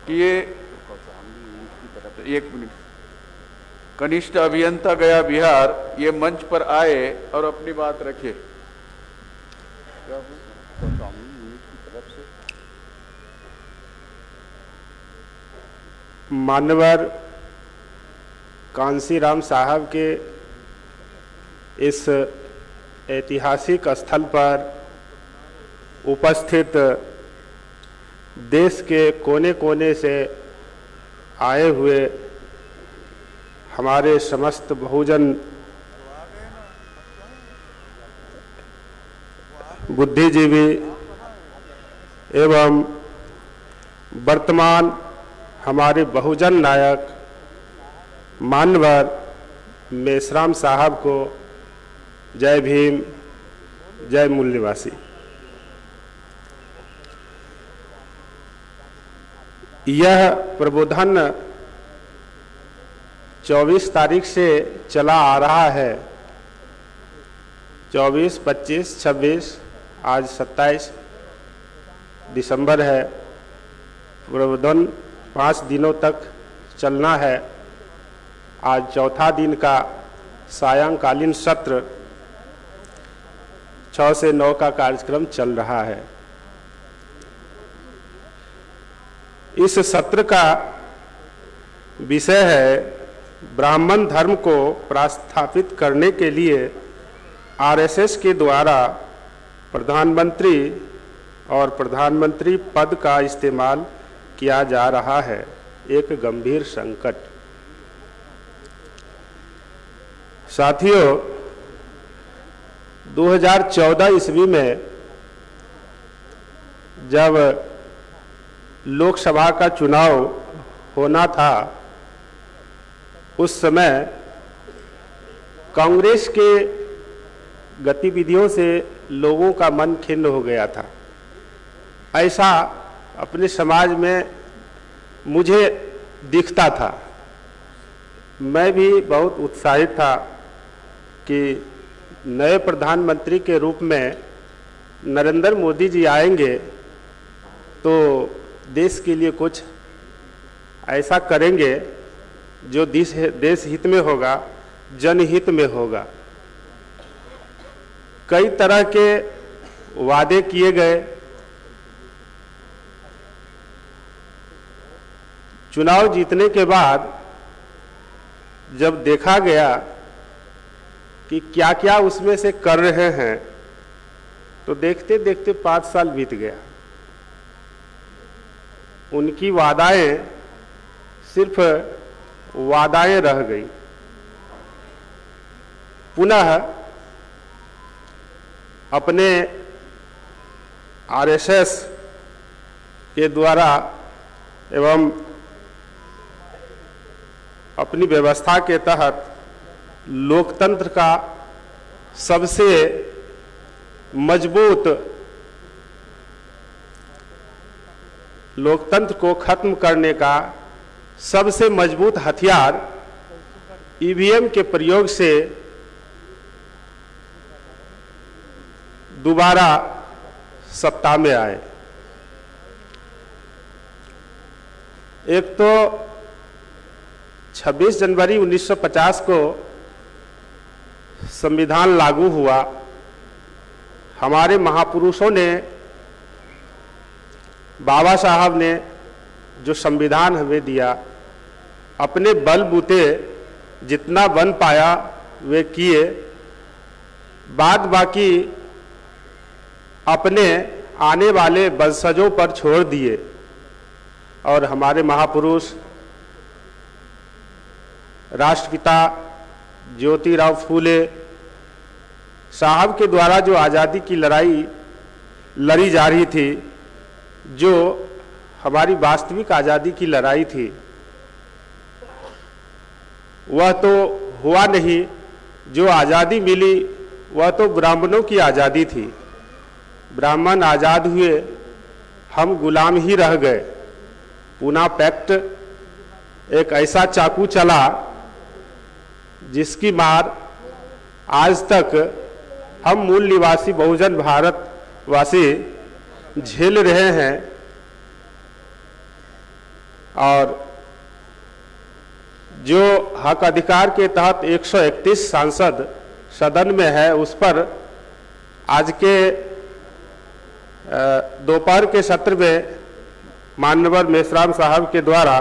ये एक मिनट, कनिष्ठ अभियंता गया बिहार, ये मंच पर आए और अपनी बात रखे। मान्यवर कांसीराम साहब के इस ऐतिहासिक स्थल पर उपस्थित देश के कोने कोने से आए हुए हमारे समस्त बहुजन बुद्धिजीवी एवं वर्तमान हमारे बहुजन नायक मान्यवर मेश्राम साहब को जय भीम, जय मूल निवासी। यह प्रबोधन 24 तारीख से चला आ रहा है, 24, 25, 26, आज 27 दिसंबर है। प्रबोधन 5 दिनों तक चलना है। आज चौथा दिन का सायंकालीन सत्र 6 से 9 का कार्यक्रम चल रहा है। इस सत्र का विषय है ब्राह्मण धर्म को प्रस्थापित करने के लिए आरएसएस के द्वारा प्रधानमंत्री और प्रधानमंत्री पद का इस्तेमाल किया जा रहा है, एक गंभीर संकट। साथियों, 2014 ईस्वी में जब लोकसभा का चुनाव होना था, उस समय कांग्रेस के गतिविधियों से लोगों का मन खिन्न हो गया था। ऐसा अपने समाज में मुझे दिखता था। मैं भी बहुत उत्साहित था कि नए प्रधानमंत्री के रूप में नरेंद्र मोदी जी आएंगे तो देश के लिए कुछ ऐसा करेंगे जो देश हित में होगा, जनहित में होगा। कई तरह के वादे किए गए। चुनाव जीतने के बाद जब देखा गया कि क्या क्या उसमें से कर रहे हैं, तो देखते देखते 5 साल बीत गया। उनकी वादाएं सिर्फ वादाएं रह गई। पुनः अपने आरएसएस के द्वारा एवं अपनी व्यवस्था के तहत लोकतंत्र का सबसे मजबूत, लोकतंत्र को खत्म करने का सबसे मजबूत हथियार ईवीएम के प्रयोग से दोबारा सत्ता में आए। एक तो 26 जनवरी 1950 को संविधान लागू हुआ। हमारे महापुरुषों ने, बाबा साहब ने जो संविधान हमें दिया, अपने बलबूते जितना बन पाया वे किए, बाद बाकी अपने आने वाले वंशजों पर छोड़ दिए। और हमारे महापुरुष राष्ट्रपिता ज्योतिराव फूले साहब के द्वारा जो आज़ादी की लड़ाई लड़ी जा रही थी, जो हमारी वास्तविक आज़ादी की लड़ाई थी, वह तो हुआ नहीं। जो आज़ादी मिली वह तो ब्राह्मणों की आज़ादी थी। ब्राह्मण आज़ाद हुए, हम गुलाम ही रह गए। पूना पैक्ट एक ऐसा चाकू चला जिसकी मार आज तक हम मूल निवासी बहुजन भारतवासी झेल रहे हैं। और जो हक अधिकार के तहत 131 सांसद सदन में है, उस पर आज के दोपहर के सत्र में माननीय मेश्राम साहब के द्वारा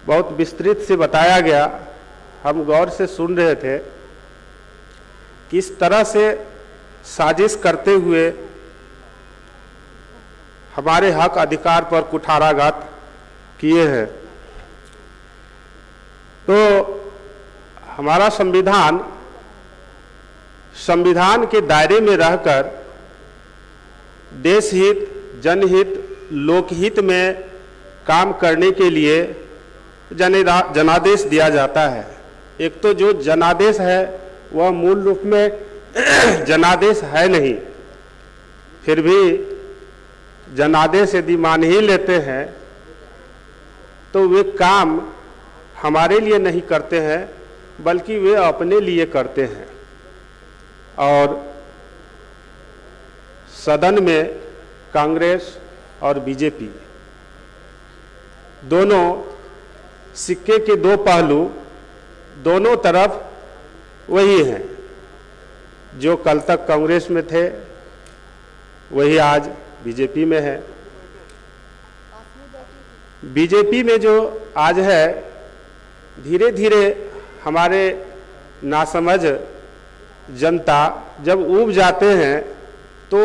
बहुत विस्तृत से बताया गया। हम गौर से सुन रहे थे किस तरह से साजिश करते हुए हमारे हक अधिकार पर कुठाराघात किए हैं। तो हमारा संविधान के दायरे में रहकर देश हित, जनहित, लोकहित में काम करने के लिए जनादेश दिया जाता है। एक तो जो जनादेश है वह मूल रूप में जनादेश है नहीं, फिर भी जनादेश यदि मान ही लेते हैं तो वे काम हमारे लिए नहीं करते हैं, बल्कि वे अपने लिए करते हैं। और सदन में कांग्रेस और बीजेपी दोनों सिक्के के दो पहलू, दोनों तरफ वही हैं। जो कल तक कांग्रेस में थे वही आज बीजेपी में है। बीजेपी में जो आज है, धीरे धीरे हमारे नासमझ जनता जब ऊब जाते हैं तो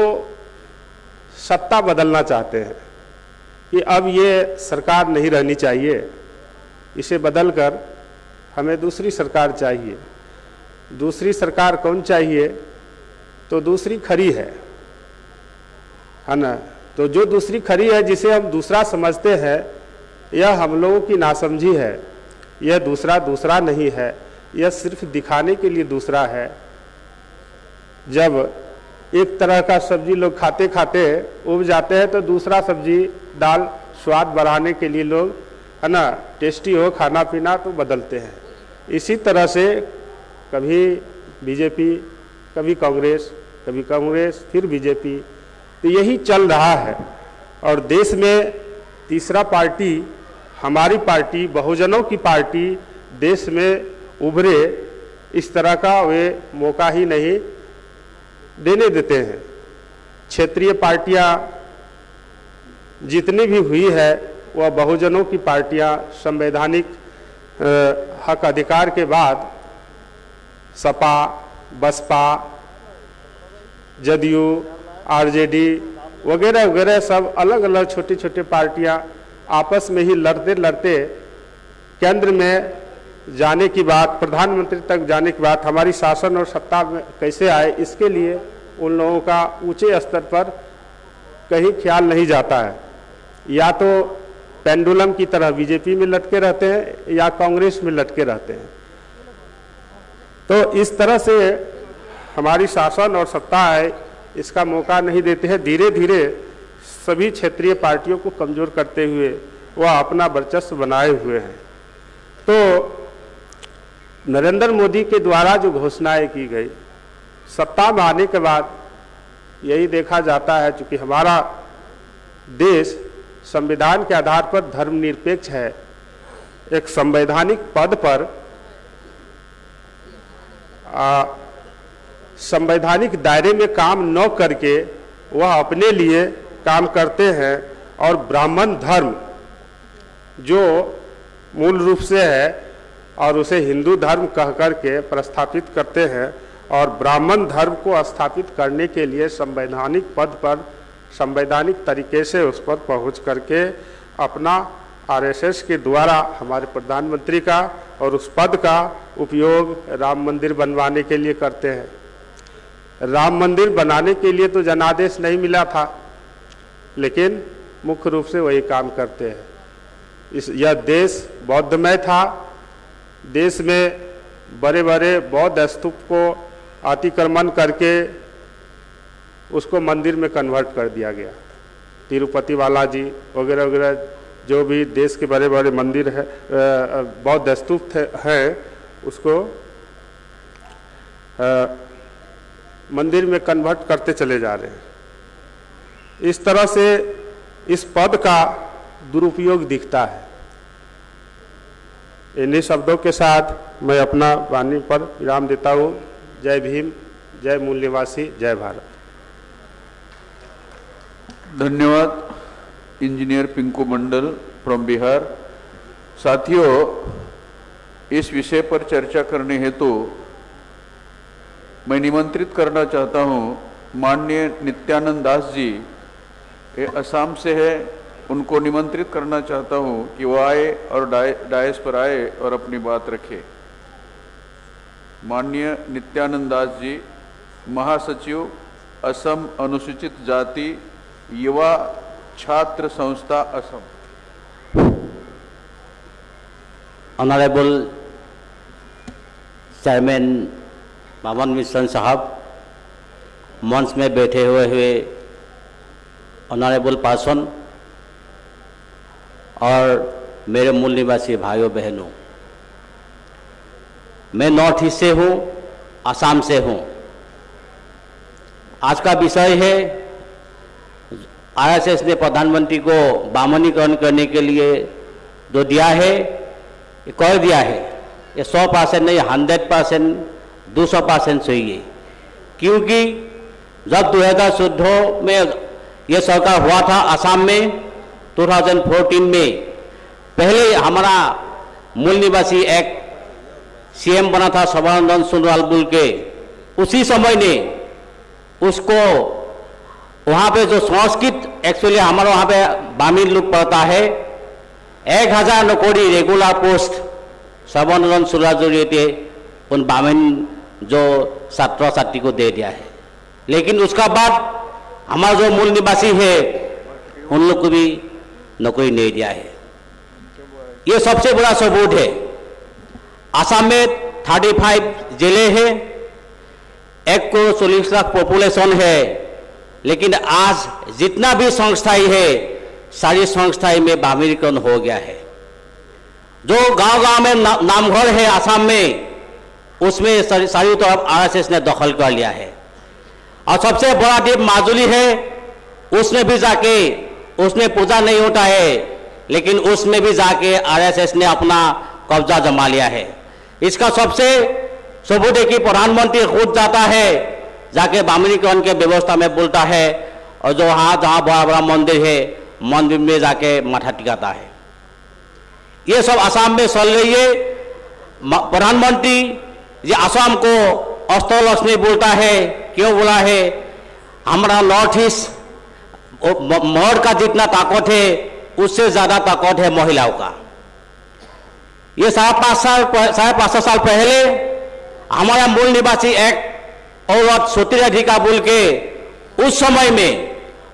सत्ता बदलना चाहते हैं कि अब ये सरकार नहीं रहनी चाहिए, इसे बदलकर हमें दूसरी सरकार चाहिए। दूसरी सरकार कौन चाहिए? तो दूसरी खरी है ना। तो जो दूसरी खरी है, जिसे हम दूसरा समझते हैं, यह हम लोगों की नासमझी है। यह दूसरा नहीं है, यह सिर्फ दिखाने के लिए दूसरा है। जब एक तरह का सब्जी लोग खाते खाते उब जाते हैं तो दूसरा सब्जी दाल स्वाद बढ़ाने के लिए लोग, है ना, टेस्टी हो खाना पीना तो बदलते हैं। इसी तरह से कभी बीजेपी, कभी कांग्रेस फिर बीजेपी, तो यही चल रहा है। और देश में तीसरा पार्टी, हमारी पार्टी, बहुजनों की पार्टी देश में उभरे, इस तरह का वे मौका ही नहीं देने देते हैं। क्षेत्रीय पार्टियां जितनी भी हुई है वह बहुजनों की पार्टियां संवैधानिक हक अधिकार के बाद सपा, बसपा, जदयू, आरजेडी वगैरह वगैरह सब अलग अलग छोटी छोटी पार्टियां आपस में ही लड़ते लड़ते केंद्र में जाने की बात, प्रधानमंत्री तक जाने की बात, हमारी शासन और सत्ता में कैसे आए, इसके लिए उन लोगों का ऊंचे स्तर पर कहीं ख्याल नहीं जाता है। या तो पेंडुलम की तरह बीजेपी में लटके रहते हैं या कांग्रेस में लटके रहते हैं। तो इस तरह से हमारी शासन और सत्ता है, इसका मौका नहीं देते हैं। धीरे धीरे सभी क्षेत्रीय पार्टियों को कमजोर करते हुए वह अपना वर्चस्व बनाए हुए हैं। तो नरेंद्र मोदी के द्वारा जो घोषणाएं की गई, सत्ता में आने के बाद यही देखा जाता है, चूंकि हमारा देश संविधान के आधार पर धर्मनिरपेक्ष है, एक संवैधानिक पद पर संवैधानिक दायरे में काम न करके वह अपने लिए काम करते हैं और ब्राह्मण धर्म जो मूल रूप से है और उसे हिंदू धर्म कह करके प्रस्थापित करते हैं और ब्राह्मण धर्म को स्थापित करने के लिए संवैधानिक पद पर संवैधानिक तरीके से उस पर पहुंच करके अपना आरएसएस के द्वारा हमारे प्रधानमंत्री का और उस पद का उपयोग राम मंदिर बनवाने के लिए करते हैं। राम मंदिर बनाने के लिए तो जनादेश नहीं मिला था, लेकिन मुख्य रूप से वही काम करते हैं। यह देश बौद्धमय था, देश में बड़े बड़े बौद्ध स्तूप को अतिक्रमण करके उसको मंदिर में कन्वर्ट कर दिया गया। तिरुपति बालाजी वगैरह वगैरह जो भी देश के बड़े बड़े मंदिर है, बौद्ध स्तूप हैं, उसको मंदिर में कन्वर्ट करते चले जा रहे हैं। इस तरह से इस पद का दुरुपयोग दिखता है। इन्हीं शब्दों के साथ मैं अपना वाणी पर विराम देता हूँ। जय भीम, जय मूल निवासी, जय भारत। धन्यवाद engineer Pinku Mandal from Bihar. साथियों, इस विषय पर चर्चा करने हेतु मैं निमंत्रित करना चाहता हूं माननीय नित्यानंद दास जी, ये असम से है, उनको निमंत्रित करना चाहता हूं कि वो आए और डायस पर आए और अपनी बात रखे। माननीय नित्यानंद दास जी, महासचिव असम अनुसूचित जाति युवा छात्र संस्था असम। ऑनरेबल चेयरमैन मामन मिश्रण साहब, मंच में बैठे हुए ऑनरेबल पर्सन और मेरे मूल निवासी भाइयों बहनों, मैं नॉर्थ ईस्ट से हूँ, असम से हूँ। आज का विषय है आरएसएस ने प्रधानमंत्री को बामनीकरण करने के लिए जो दिया है, ये कर दिया है। ये 100% नहीं, 100%, 200% सही है। क्योंकि जब 2014 में ये सरकार हुआ था असम में, 2014 में, पहले हमारा मूल निवासी एक सीएम बना था सर्बानंद सोनोवाल बुल के, उसी समय ने उसको वहाँ पे जो संस्कृत, एक्चुअली हमारे वहाँ पे बामिन लोग पढ़ता है, 1000 नौकरी रेगुलर पोस्ट सर्बानंद सोनोवाल जरिए थे उन बामिन जो छात्र छात्री को दे दिया है। लेकिन उसका बाद हमारा जो मूल निवासी है उन लोग को भी नौकरी नहीं दिया है। ये सबसे बड़ा सबूत है। असम में 35 जिले हैं, 1,40,00,000 पॉपुलेशन है, लेकिन आज जितना भी संस्थाएं है सारी संस्थाएं में बामिनीकरण हो गया है। जो गांव-गांव में नामघर है असम में, उसमें सारी तरफ आरएसएस ने दखल कर लिया है। और सबसे बड़ा द्वीप माजुली है, उसमें भी जाके उसमें पूजा नहीं होता है, लेकिन उसमें भी जाके आरएसएस ने अपना कब्जा जमा लिया है। इसका सबसे सबूत है कि प्रधानमंत्री खुद जाता है, जाके बामनीकरण के व्यवस्था में बोलता है, और जो वहाँ जहाँ बड़ा बड़ा मंदिर है, मंदिर में जाके माथा टिकाता है। ये सब असम में चल रही है। प्रधानमंत्री ये असम को अस्तलस नहीं बोलता है, क्यों बोला है? हमारा नॉर्थ ईस्ट मर्द का जितना ताकत है उससे ज्यादा ताकत है महिलाओं का। ये 5.5 साल पहले हमारा मूल निवासी एक औरत सतीराधिका बोल के उस समय में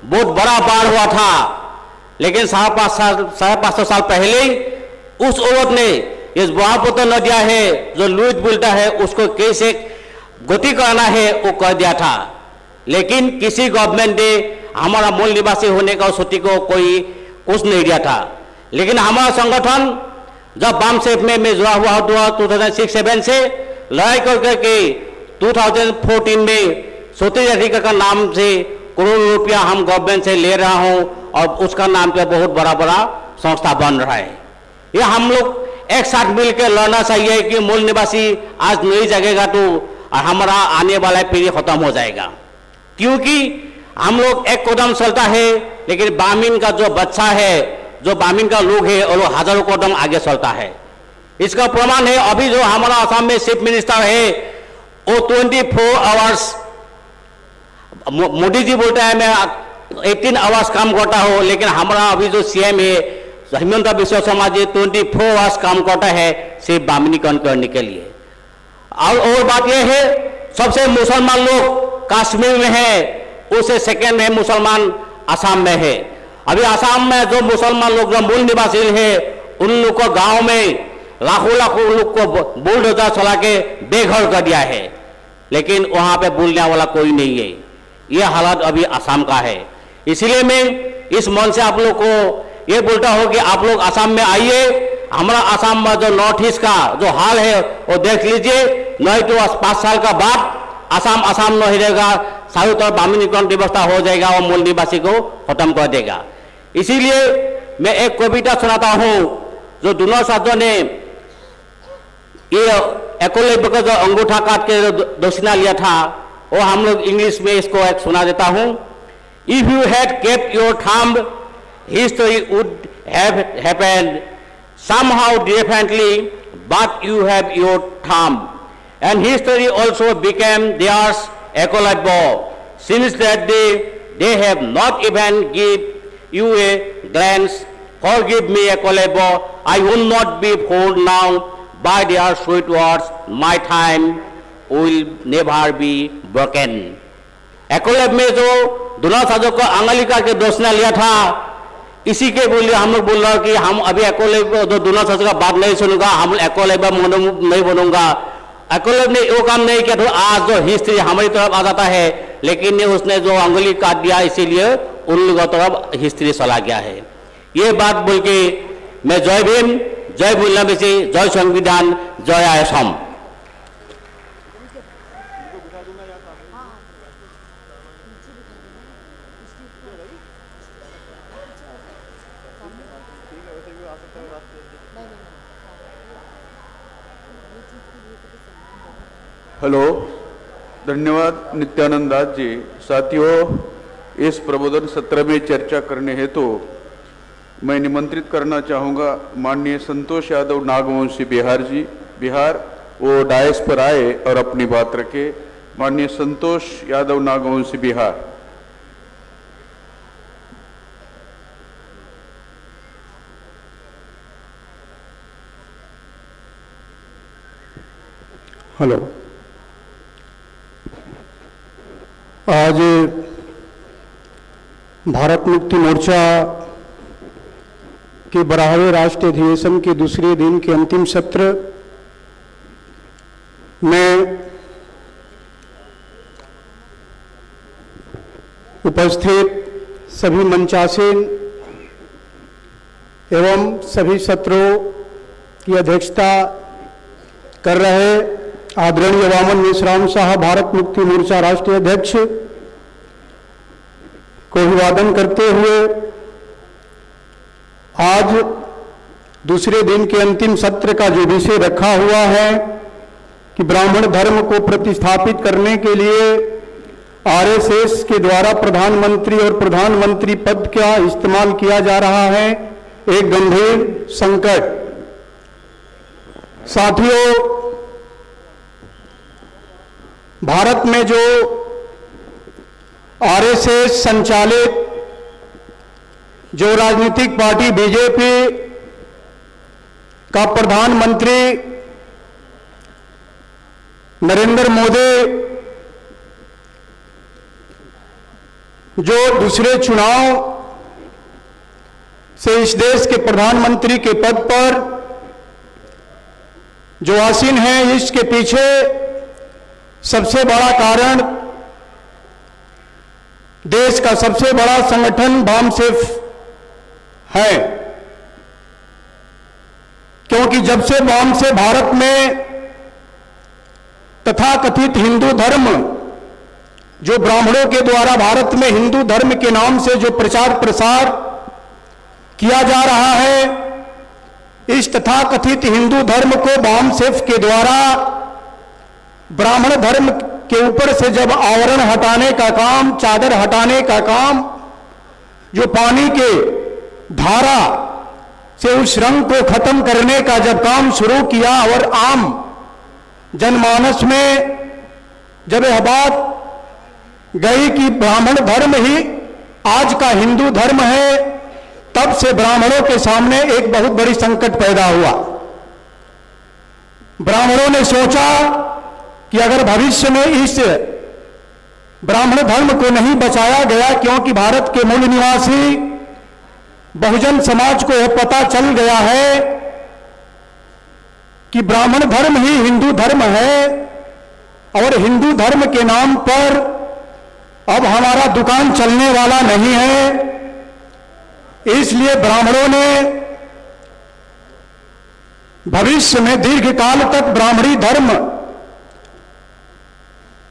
बहुत बड़ा बाढ़ हुआ था, लेकिन 5.5 साल पहले उस औरत ने ये ब्रह्मपुत्र नदिया है जो लुइस बोलता है उसको कैसे गति करना है वो कर दिया था। लेकिन किसी गवर्नमेंट ने हमारा मूल निवासी होने का सती को कोई कुछ नहीं दिया था। लेकिन हमारा संगठन जब बाम सेफ में मैं जुड़ा हुआ 2006-7 से लड़ाई कर करके 2014 में सतीश अधिकार का नाम से करोड़ों रुपया हम गवर्नमेंट से ले रहा हूं, और उसका नाम पे बहुत बड़ा बड़ा संस्था बन रहा है। ये हम लोग एक साथ मिलकर लड़ना चाहिए कि मूल निवासी आज नहीं जगेगा तो हमारा आने वाला पीढ़ी खत्म हो जाएगा। क्योंकि हम लोग एक कदम चलता है, लेकिन बामिन का जो बच्चा है, जो बामिन का लोग है, और वो हजारों कदम आगे चलता है। इसका प्रमाण है अभी जो हमारा असम में चीफ मिनिस्टर है वो 24 आवर्स, मोदी जी बोलता है मैं 18 आवर्स काम करता हूँ, लेकिन हमारा अभी जो सीएम है हिमंता बिश्व शर्मा जी 24 आवर्स काम करता है सिर्फ बामनीकरण करने के लिए। और बात यह है सबसे मुसलमान लोग कश्मीर में है, उससे सेकेंड है मुसलमान असम में है। अभी असम में जो मुसलमान लोग जो मूल निवासी है उन लोग को गांव में लाखों लोग को बुलडोजर चला के बेघर कर दिया है, लेकिन वहां पे बोलने वाला कोई नहीं है। ये हालात अभी असम का है। इसलिए मैं इस मन से आप लोग को ये बोलता हूँ कि आप लोग असम में आइए, हमारा असम में जो नॉर्थ ईस्ट का जो हाल है वो देख लीजिए, नहीं तो 5 साल का बाद असम नहीं रहेगा, सारी तरफ बामनीकरण व्यवस्था हो जाएगा और मूल निवासी को खत्म कर देगा। इसीलिए मैं एक कविता सुनाता हूँ जो दोनों साथियों ने ये एकलव्य का जो अंगूठा काट के दक्षिणा लिया था, वो हम लोग इंग्लिश में इसको एक सुना देता हूँ। If you had kept your thumb, history would have happened somehow differently, but you have your thumb, and history also became theirs equalable. Since that day, they have not even give you a glance. Forgive me, equalable. I will not be fooled now by their sweet words. My time will never be broken. एकोलेब में जो दोनों साधु को अंगली करके दोषना लिया था, इसी के बोलिए हम लोग बोल रहे हैं कि हम अभी एकोलेब जो दोनों साधु का बात नहीं सुनूंगा, हम एकोलेब नहीं बनूंगा। एकोलेब ने वो काम नहीं किया तो आज जो हिस्ट्री हमारी तरफ आ जाता है, लेकिन उसने जो अंगुली काट दिया इसीलिए उन लोगों तरफ हिस्ट्री चला गया है। ये बात बोल के मैं जय भीम, जय मूल्यवासी, जय संविधान, जय असम। हेलो, धन्यवाद नित्यानंद दास जी। साथियों, इस प्रबोधन सत्र में चर्चा करने हेतु मैं निमंत्रित करना चाहूँगा माननीय संतोष यादव नागवंशी बिहार, वो डायस पर आए और अपनी बात रखे। माननीय संतोष यादव नागवंशी बिहार। हेलो, आज भारत मुक्ति मोर्चा के 12वें राष्ट्रीय अधिवेशन के दूसरे दिन के अंतिम सत्र में उपस्थित सभी मंचासीन एवं सभी सत्रों की अध्यक्षता कर रहे आदरणीय वामन मेश्राम साहब भारत मुक्ति मोर्चा राष्ट्रीय अध्यक्ष को अभिवादन करते हुए आज दूसरे दिन के अंतिम सत्र का जो विषय रखा हुआ है कि ब्राह्मण धर्म को प्रतिस्थापित करने के लिए आरएसएस के द्वारा प्रधानमंत्री और प्रधानमंत्री पद का इस्तेमाल किया जा रहा है, एक गंभीर संकट। साथियों, भारत में जो आरएसएस संचालित जो राजनीतिक पार्टी बीजेपी का प्रधानमंत्री नरेंद्र मोदी जो दूसरे चुनाव से इस देश के प्रधानमंत्री के पद पर जो आसीन हैं, इसके पीछे सबसे बड़ा कारण देश का सबसे बड़ा संगठन वामसेफ है, क्योंकि जब से वामसेफ भारत में तथाकथित हिंदू धर्म जो ब्राह्मणों के द्वारा भारत में हिंदू धर्म के नाम से जो प्रचार प्रसार किया जा रहा है, इस तथाकथित हिंदू धर्म को वामसेफ के द्वारा ब्राह्मण धर्म के ऊपर से जब आवरण हटाने का काम, चादर हटाने का काम, जो पानी के धारा से उस रंग को खत्म करने का जब काम शुरू किया और आम जनमानस में जब यह बात गई कि ब्राह्मण धर्म ही आज का हिंदू धर्म है, तब से ब्राह्मणों के सामने एक बहुत बड़ी संकट पैदा हुआ। ब्राह्मणों ने सोचा कि अगर भविष्य में इस ब्राह्मण धर्म को नहीं बचाया गया, क्योंकि भारत के मूल निवासी बहुजन समाज को यह पता चल गया है कि ब्राह्मण धर्म ही हिंदू धर्म है और हिंदू धर्म के नाम पर अब हमारा दुकान चलने वाला नहीं है, इसलिए ब्राह्मणों ने भविष्य में दीर्घकाल तक ब्राह्मणी धर्म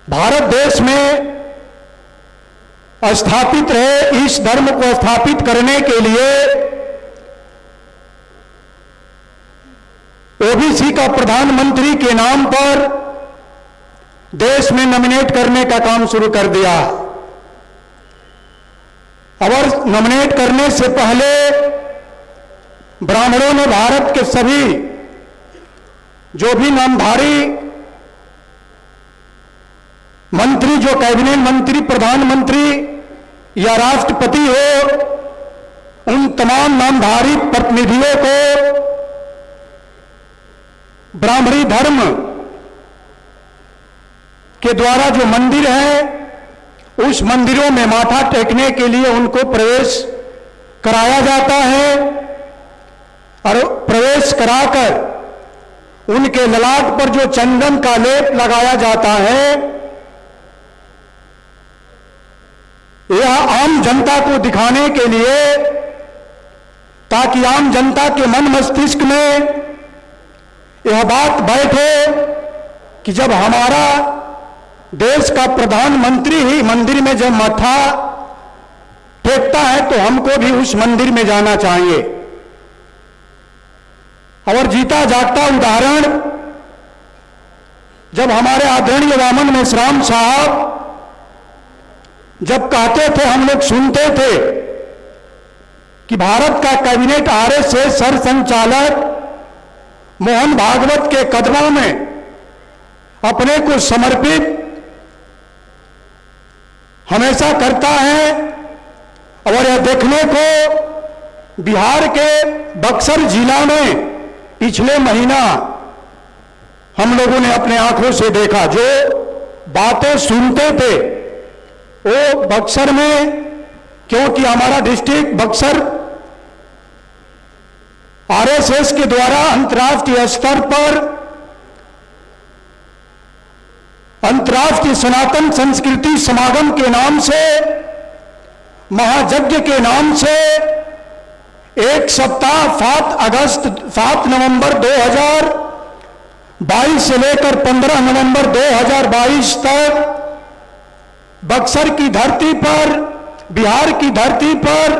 भारत देश में स्थापित रहे, इस धर्म को स्थापित करने के लिए ओबीसी का प्रधानमंत्री के नाम पर देश में नॉमिनेट करने का काम शुरू कर दिया। और नॉमिनेट करने से पहले ब्राह्मणों ने भारत के सभी जो भी नामधारी मंत्री, जो कैबिनेट मंत्री, प्रधानमंत्री या राष्ट्रपति हो, उन तमाम नामधारी प्रतिनिधियों को ब्राह्मणी धर्म के द्वारा जो मंदिर है, उस मंदिरों में माथा टेकने के लिए उनको प्रवेश कराया जाता है और प्रवेश कराकर उनके ललाट पर जो चंदन का लेप लगाया जाता है, यह आम जनता को दिखाने के लिए, ताकि आम जनता के मन मस्तिष्क में यह बात बैठे कि जब हमारा देश का प्रधानमंत्री ही मंदिर में जब माथा टेकता है तो हमको भी उस मंदिर में जाना चाहिए। और जीता जागता उदाहरण जब हमारे आदरणीय वामन मेश्राम साहब जब कहते थे, हम लोग सुनते थे कि भारत का कैबिनेट आरएसएस सर संचालक मोहन भागवत के कदमों में अपने को समर्पित हमेशा करता है। और यह देखने को बिहार के बक्सर जिला में पिछले महीना हम लोगों ने अपने आंखों से देखा। जो बातें सुनते थे वो बक्सर में, क्योंकि हमारा डिस्ट्रिक्ट बक्सर आरएसएस के द्वारा अंतर्राष्ट्रीय स्तर पर अंतर्राष्ट्रीय सनातन संस्कृति समागम के नाम से, महायज्ञ के नाम से एक सप्ताह 7 नवंबर 22 से लेकर 15 नवंबर 2022 तक बक्सर की धरती पर, बिहार की धरती पर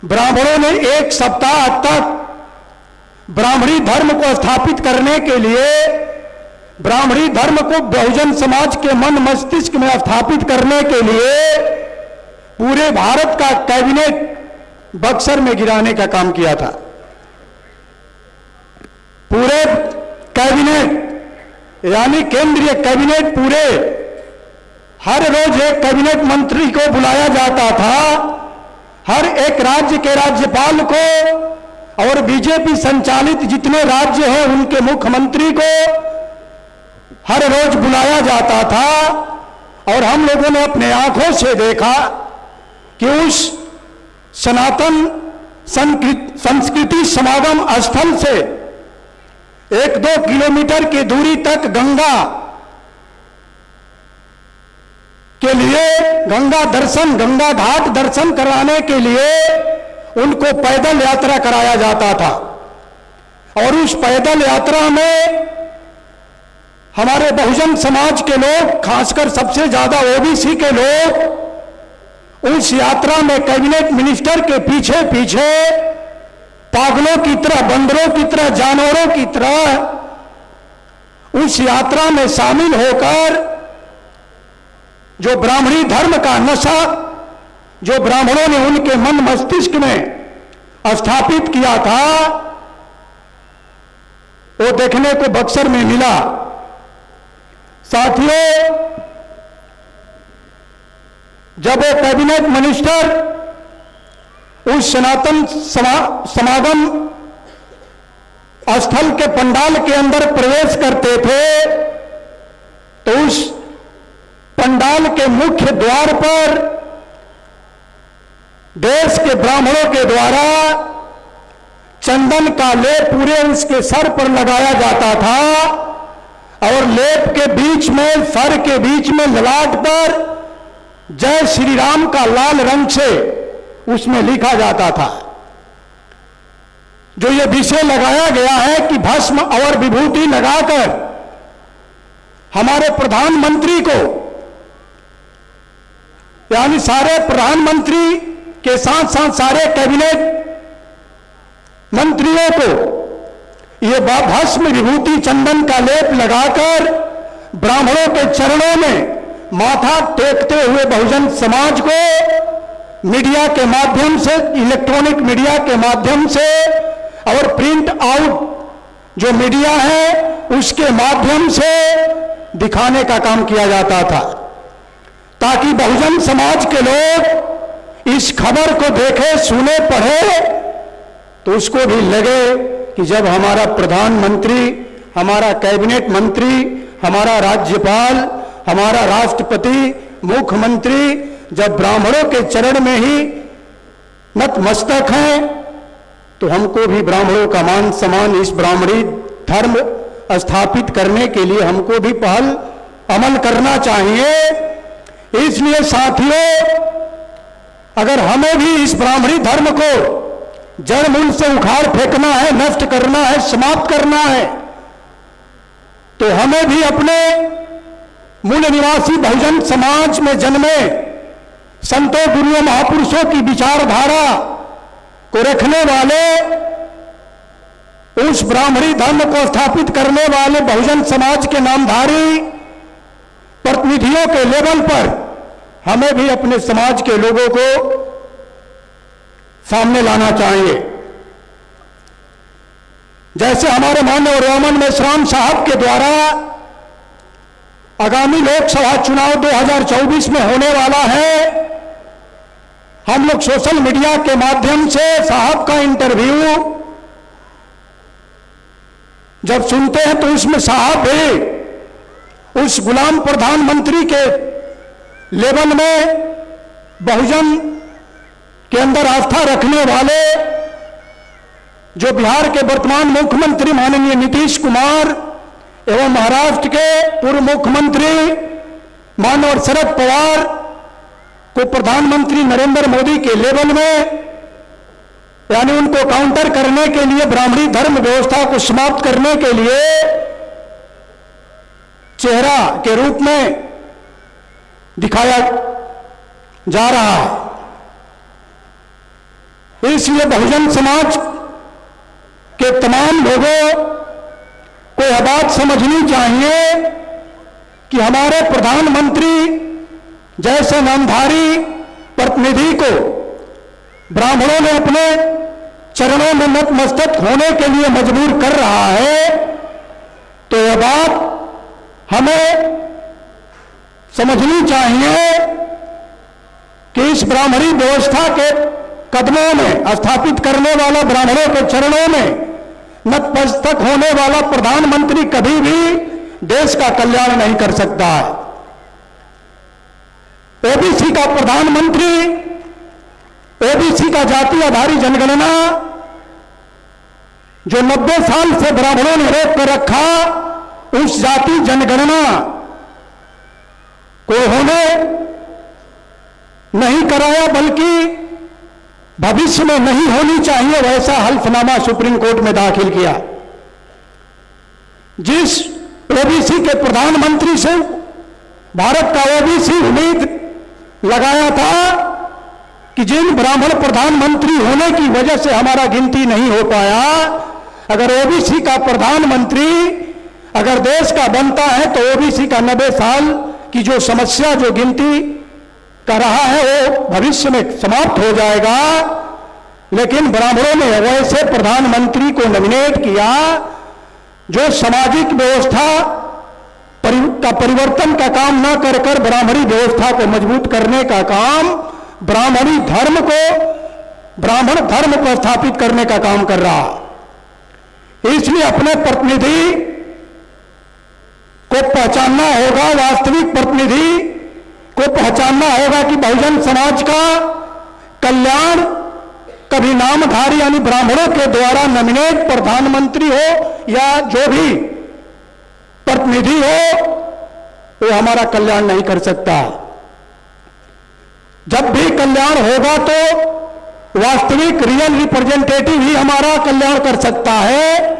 ब्राह्मणों ने एक सप्ताह तक ब्राह्मणी धर्म को स्थापित करने के लिए, ब्राह्मणी धर्म को बहुजन समाज के मन मस्तिष्क में स्थापित करने के लिए पूरे भारत का कैबिनेट बक्सर में गिराने का काम किया था। पूरे कैबिनेट यानी केंद्रीय कैबिनेट, पूरे हर रोज एक कैबिनेट मंत्री को बुलाया जाता था, हर एक राज्य के राज्यपाल को और बीजेपी संचालित जितने राज्य हैं उनके मुख्यमंत्री को हर रोज बुलाया जाता था। और हम लोगों ने अपने आंखों से देखा कि उस सनातन संस्कृति समागम स्थल से 1-2 किलोमीटर की दूरी तक गंगा के लिए, गंगा दर्शन, गंगा घाट दर्शन कराने के लिए उनको पैदल यात्रा कराया जाता था। और उस पैदल यात्रा में हमारे बहुजन समाज के लोग, खासकर सबसे ज्यादा ओबीसी के लोग, उस यात्रा में कैबिनेट मिनिस्टर के पीछे पीछे पागलों की तरह, बंदरों की तरह, जानवरों की तरह उस यात्रा में शामिल होकर जो ब्राह्मणी धर्म का नशा जो ब्राह्मणों ने उनके मन मस्तिष्क में स्थापित किया था, वो देखने को बक्सर में मिला। साथियों, जब वो कैबिनेट मिनिस्टर उस सनातन समागम स्थल के पंडाल के अंदर प्रवेश करते थे तो उस पंडाल के मुख्य द्वार पर देश के ब्राह्मणों के द्वारा चंदन का लेप पूरे उसके सर पर लगाया जाता था और लेप के बीच में, सर के बीच में ललाट पर जय श्री राम का लाल रंग से उसमें लिखा जाता था। जो ये विषय लगाया गया है कि भस्म और विभूति लगाकर हमारे प्रधानमंत्री को, यानी सारे प्रधानमंत्री के साथ साथ सारे कैबिनेट मंत्रियों को ये भस्म विभूति चंदन का लेप लगाकर ब्राह्मणों के चरणों में माथा टेकते हुए बहुजन समाज को मीडिया के माध्यम से, इलेक्ट्रॉनिक मीडिया के माध्यम से और प्रिंट आउट जो मीडिया है उसके माध्यम से दिखाने का काम किया जाता था, ताकि बहुजन समाज के लोग इस खबर को देखे, सुने, पढ़े तो उसको भी लगे कि जब हमारा प्रधानमंत्री, हमारा कैबिनेट मंत्री, हमारा राज्यपाल, हमारा राष्ट्रपति, मुख्यमंत्री जब ब्राह्मणों के चरण में ही नतमस्तक हैं तो हमको भी ब्राह्मणों का मान सम्मान, इस ब्राह्मणी धर्म स्थापित करने के लिए हमको भी पहल अमल करना चाहिए। इसलिए साथियों, अगर हमें भी इस ब्राह्मणी धर्म को जड़ मूल से उखाड़ फेंकना है, नष्ट करना है, समाप्त करना है, तो हमें भी अपने मूल निवासी बहुजन समाज में जन्मे संतों, गुरुओं, महापुरुषों की विचारधारा को रखने वाले, उस ब्राह्मणी धर्म को स्थापित करने वाले बहुजन समाज के नामधारी प्रतिनिधियों के लेवल पर हमें भी अपने समाज के लोगों को सामने लाना चाहिए। जैसे हमारे माननीय रोमन मेश्राम साहब के द्वारा आगामी लोकसभा चुनाव 2024 में होने वाला है, हम लोग सोशल मीडिया के माध्यम से साहब का इंटरव्यू जब सुनते हैं तो उसमें साहब भी उस गुलाम प्रधानमंत्री के लेवल में बहुजन के अंदर आस्था रखने वाले जो बिहार के वर्तमान मुख्यमंत्री माननीय नीतीश कुमार एवं महाराष्ट्र के पूर्व मुख्यमंत्री माननीय शरद पवार को प्रधानमंत्री नरेंद्र मोदी के लेवल में यानी उनको काउंटर करने के लिए, ब्राह्मणी धर्म व्यवस्था को समाप्त करने के लिए चेहरा के रूप में दिखाया जा रहा है। इसलिए बहुजन समाज के तमाम लोगों को यह बात समझनी चाहिए कि हमारे प्रधानमंत्री जैसे नामधारी प्रतिनिधि को ब्राह्मणों ने अपने चरणों में नतमस्तक होने के लिए मजबूर कर रहा है, तो यह बात हमें समझनी चाहिए कि इस ब्राह्मणी व्यवस्था के कदमों में स्थापित करने वाला, ब्राह्मणों के चरणों में नतमस्तक होने वाला प्रधानमंत्री कभी भी देश का कल्याण नहीं कर सकता है। ओबीसी का प्रधानमंत्री, ओबीसी का जाति आधारित जनगणना जो 90 साल से ब्राह्मणों ने रोक कर रखा, उस जाति जनगणना को उन्होंने नहीं कराया, बल्कि भविष्य में नहीं होनी चाहिए वैसा हल्फनामा सुप्रीम कोर्ट में दाखिल किया। जिस ओबीसी के प्रधानमंत्री से भारत का ओबीसी उम्मीद लगाया था कि जिन ब्राह्मण प्रधानमंत्री होने की वजह से हमारा गिनती नहीं हो पाया, अगर ओबीसी का प्रधानमंत्री अगर देश का बनता है तो ओबीसी का 90 साल की जो समस्या, जो गिनती कर रहा है, वो भविष्य में समाप्त हो जाएगा। लेकिन ब्राह्मणों ने वैसे प्रधानमंत्री को नॉमिनेट किया जो सामाजिक व्यवस्था का परिवर्तन का काम न कर कर ब्राह्मणी व्यवस्था को मजबूत करने का काम, ब्राह्मणी धर्म को, ब्राह्मण धर्म को स्थापित करने का काम कर रहा। इसलिए अपने प्रतिनिधि को पहचानना होगा, वास्तविक प्रतिनिधि को पहचानना होगा कि बहुजन समाज का कल्याण कभी नामधारी यानी ब्राह्मणों के द्वारा नॉमिनेट प्रधानमंत्री हो या जो भी प्रतिनिधि हो, वो हमारा कल्याण नहीं कर सकता। जब भी कल्याण होगा तो वास्तविक रियल रिप्रेजेंटेटिव ही हमारा कल्याण कर सकता है।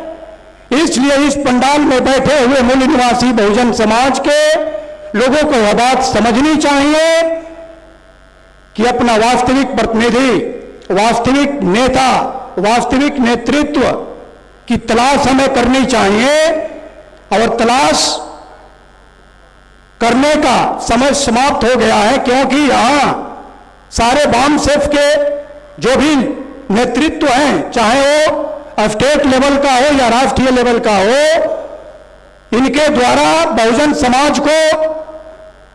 इसलिए इस पंडाल में बैठे हुए मूल निवासी बहुजन समाज के लोगों को यह बात समझनी चाहिए कि अपना वास्तविक प्रतिनिधि, वास्तविक नेता, वास्तविक नेतृत्व की तलाश हमें करनी चाहिए, और तलाश करने का समय समाप्त हो गया है, क्योंकि यहां सारे वाम सेफ के जो भी नेतृत्व हैं, चाहे वो स्टेट लेवल का हो या राष्ट्रीय लेवल का हो, इनके द्वारा बहुजन समाज को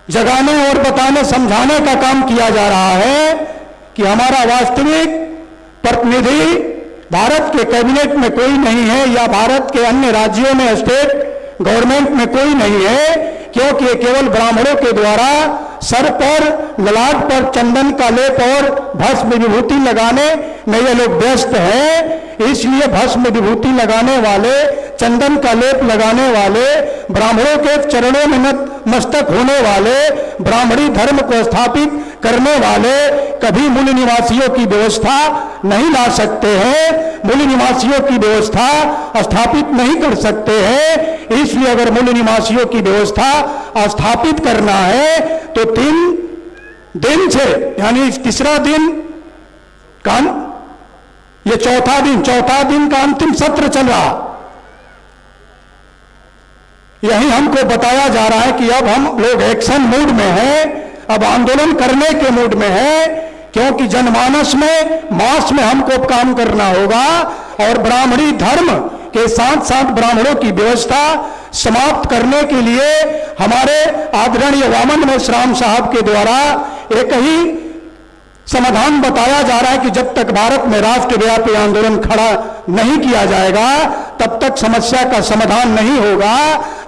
जगाने और बताने, समझाने का काम किया जा रहा है कि हमारा वास्तविक प्रतिनिधि भारत के कैबिनेट में कोई नहीं है या भारत के अन्य राज्यों में स्टेट गवर्नमेंट में कोई नहीं है, क्योंकि ये केवल ब्राह्मणों के द्वारा सर पर, ललाट पर चंदन का लेप और भस्म विभूति लगाने में ये लोग व्यस्त हैं। इसलिए भस्म विभूति लगाने वाले, चंदन का लेप लगाने वाले, ब्राह्मणों के चरणों में नतमस्तक होने वाले, ब्राह्मणी धर्म को स्थापित करने वाले कभी मूल निवासियों की व्यवस्था नहीं ला सकते हैं, मूल निवासियों की व्यवस्था स्थापित नहीं कर सकते हैं। इसलिए अगर मूल निवासियों की व्यवस्था स्थापित करना है तो 3 दिन से, यानी तीसरा दिन का, ये चौथा दिन का अंतिम सत्र चल रहा, यही हमको बताया जा रहा है कि अब हम लोग एक्शन मूड में हैं, अब आंदोलन करने के मूड में है, क्योंकि जनमानस में, मास में हमको काम करना होगा और ब्राह्मणी धर्म के साथ साथ ब्राह्मणों की व्यवस्था समाप्त करने के लिए हमारे आदरणीय वामन मेश्राम साहब के द्वारा एक ही समाधान बताया जा रहा है कि जब तक भारत में राष्ट्रव्यापी आंदोलन खड़ा नहीं किया जाएगा तब तक समस्या का समाधान नहीं होगा।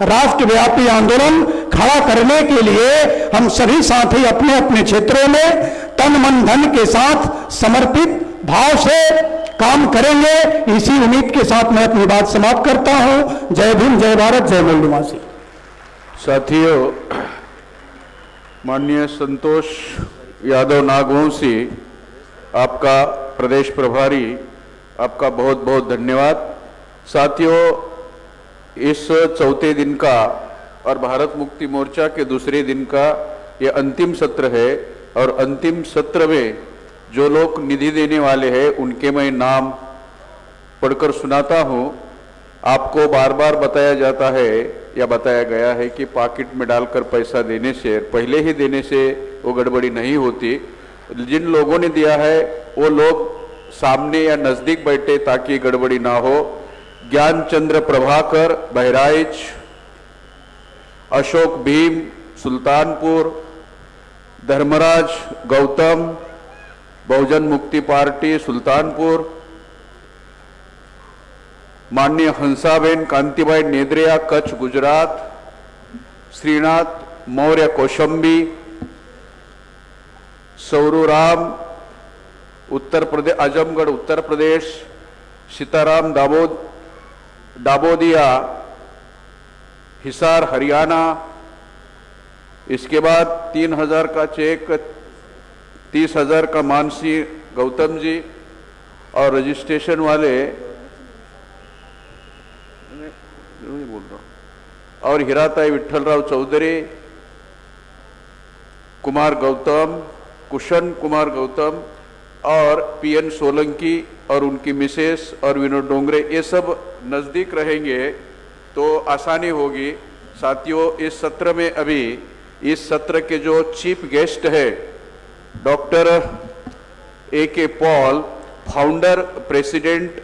राष्ट्रव्यापी आंदोलन खड़ा करने के लिए हम सभी साथी अपने अपने क्षेत्रों में तन मन धन के साथ समर्पित भाव से काम करेंगे। इसी उम्मीद के साथ मैं अपनी बात समाप्त करता हूं। जय भीम, जय भारत, जय मूल निवासी। साथियों, माननीय संतोष यादव नागवंशी, आपका प्रदेश प्रभारी आपका बहुत बहुत धन्यवाद। साथियों, इस चौथे दिन का और भारत मुक्ति मोर्चा के दूसरे दिन का ये अंतिम सत्र है और अंतिम सत्र में जो लोग निधि देने वाले हैं उनके मैं नाम पढ़कर सुनाता हूं। आपको बार बार बताया जाता है या बताया गया है कि पॉकेट में डालकर पैसा देने से, पहले ही देने से वो गड़बड़ी नहीं होती। जिन लोगों ने दिया है वो लोग सामने या नजदीक बैठे ताकि गड़बड़ी ना हो। ज्ञानचंद्र प्रभाकर बहराइच, अशोक भीम सुल्तानपुर, धर्मराज गौतम बहुजन मुक्ति पार्टी सुल्तानपुर, माननीय हंसाबेन कांतिबाई नेद्रिया कच्छ गुजरात, श्रीनाथ मौर्य कौशंबी, सौरूराम उत्तर प्रदेश आजमगढ़ उत्तर प्रदेश, सीताराम दाबोदिया हिसार हरियाणा। इसके बाद 3000 का चेक, 30,000 का मानसी गौतम जी और रजिस्ट्रेशन वाले बोल रहा हूं, और हिराताई विठ्ठलराव चौधरी, कुमार गौतम, कुशन कुमार गौतम और पीएन सोलंकी और उनकी मिसेस और विनोद डोंगरे, ये सब नजदीक रहेंगे तो आसानी होगी। साथियों, इस सत्र में अभी इस सत्र के जो चीफ गेस्ट है doctor A.K. Paul, founder president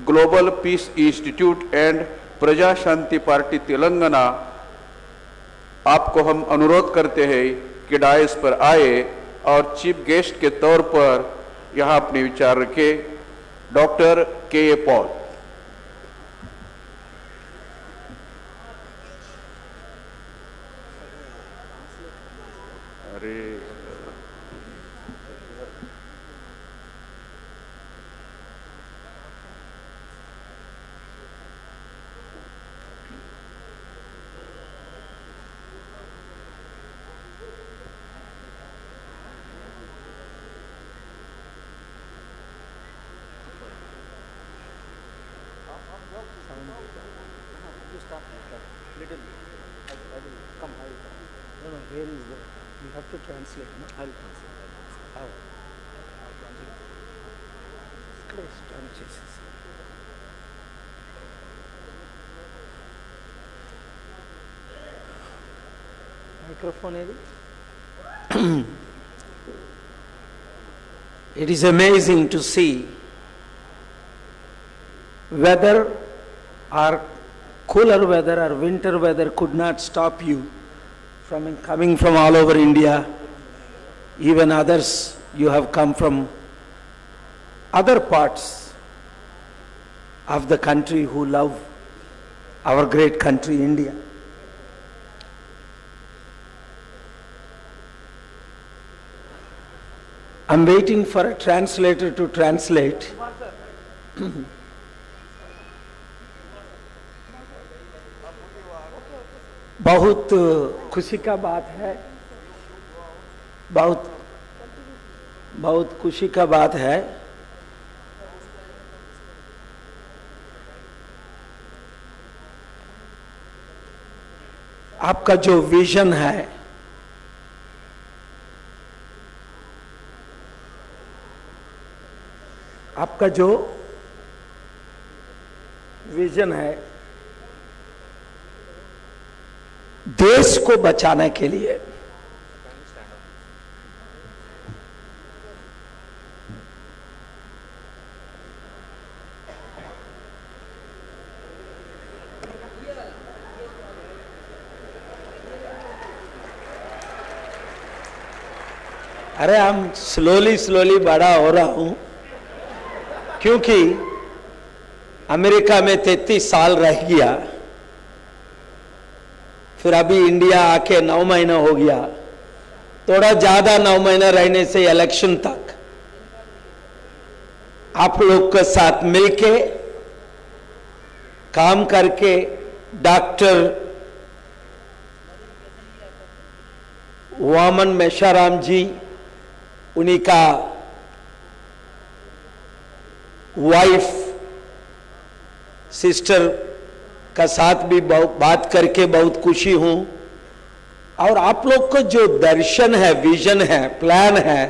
global piece institute and प्रजा शांति पार्टी तेलंगाना, आपको हम अनुरोध करते हैं कि डायस पर आए और चीफ गेस्ट के तौर पर यहां अपने विचार रखें। Doctor K.A. Paul. It is amazing to see weather or cooler weather or winter weather could not stop you from coming from all over India. Even others, you have come from other parts of the country who love our great country, India. I'm waiting for a translator to translate. बहुत खुशी का बात है, बहुत खुशी का बात है। आपका जो विजन है, आपका जो विजन है देश को बचाने के लिए, अरे हम स्लोली बड़ा हो रहा हूं क्योंकि अमेरिका में 33 साल रह गया, फिर अभी इंडिया आके 9 महीना हो गया, थोड़ा ज्यादा 9 महीना रहने से इलेक्शन तक आप लोग के साथ मिलके काम करके डॉक्टर वामन मेशाराम जी, उन्हीं का वाइफ सिस्टर का साथ भी बात करके बहुत खुशी हूं। और आप लोग को जो दर्शन है, विजन है, प्लान है,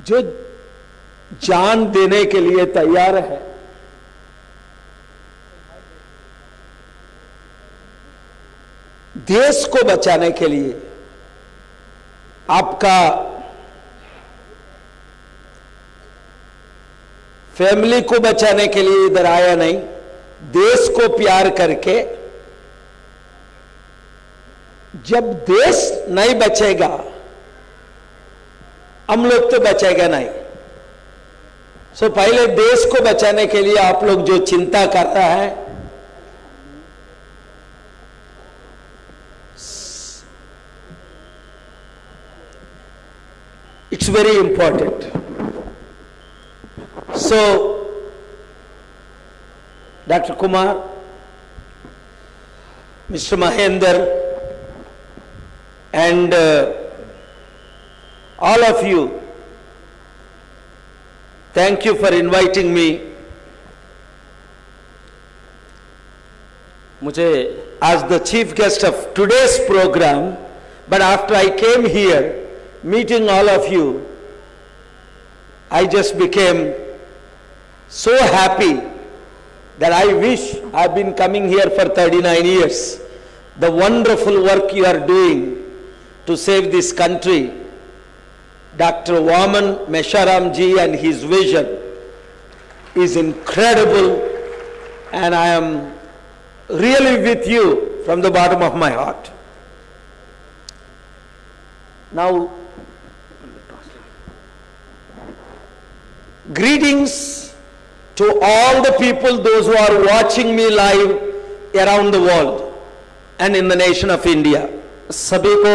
जो जान देने के लिए तैयार है, देश को बचाने के लिए, आपका फैमिली को बचाने के लिए इधर आया नहीं, देश को प्यार करके। जब देश नहीं बचेगा, हम लोग तो बचेगा नहीं। सो पहले देश को बचाने के लिए आप लोग जो चिंता कर रहा है, it's very important. So doctor Kumar, mister Mahendra, and all of you, thank you for inviting me. मुझे as the chief guest of today's program, but after I came here, meeting all of you, I just became so happy that I wish I've been coming here for 39 years. The wonderful work you are doing to save this country, Dr. Vaman Mesharam ji and his vision is incredible, and I am really with you from the bottom of my heart. Now, greetings to all the people, those who are watching me live around the world and in the nation of India. सभी को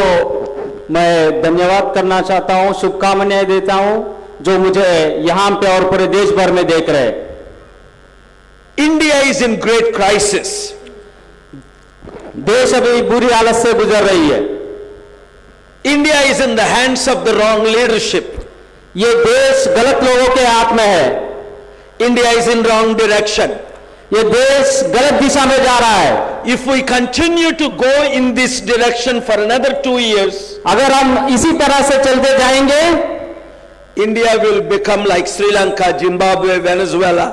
मैं धन्यवाद करना चाहता हूं, शुभकामनाएं देता हूं जो मुझे यहां पे और पूरे देश भर में देख रहे हैं। India is in great crisis. देश अभी बुरी हालत से गुजर रही है। India is in the hands of the wrong leadership. ये देश गलत लोगों के हाथ में है। India is in wrong direction. ये देश गलत दिशा में जा रहा है। If we continue to go in this direction for another 2 years, अगर हम इसी तरह से चलते जाएंगे, India will become like Sri Lanka, Zimbabwe, Venezuela.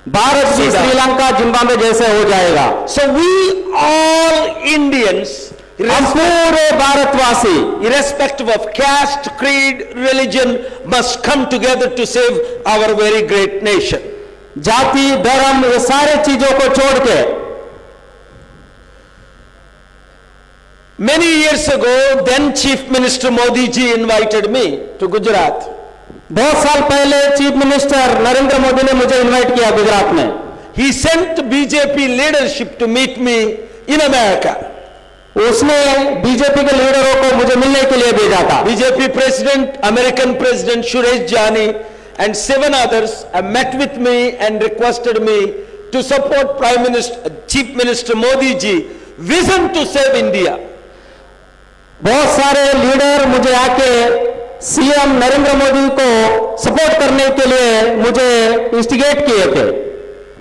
Bharat भी श्रीलंका, जिम्बाब्वे जैसे हो जाएगा। So we all Indians, हम पूरे भारतवासी, irrespective of caste, creed, religion, must come together to save our very great nation. जाति, धर्म, ये सारे चीजों को छोड़ के, many years ago, then Chief Minister Modi ji invited me to Gujarat. बहुत साल पहले चीफ मिनिस्टर नरेंद्र मोदी ने मुझे इनवाइट किया गुजरात में। He sent BJP leadership to meet me in America. उसने बीजेपी के लीडरों को मुझे मिलने के लिए भेजा था। BJP President, American President Suresh Jani and 7 others have met with me and requested me to support Chief Minister Modi ji vision to save India. बहुत सारे लीडर मुझे आके सीएम नरेंद्र मोदी को सपोर्ट करने के लिए मुझे इंस्टिगेट किए थे।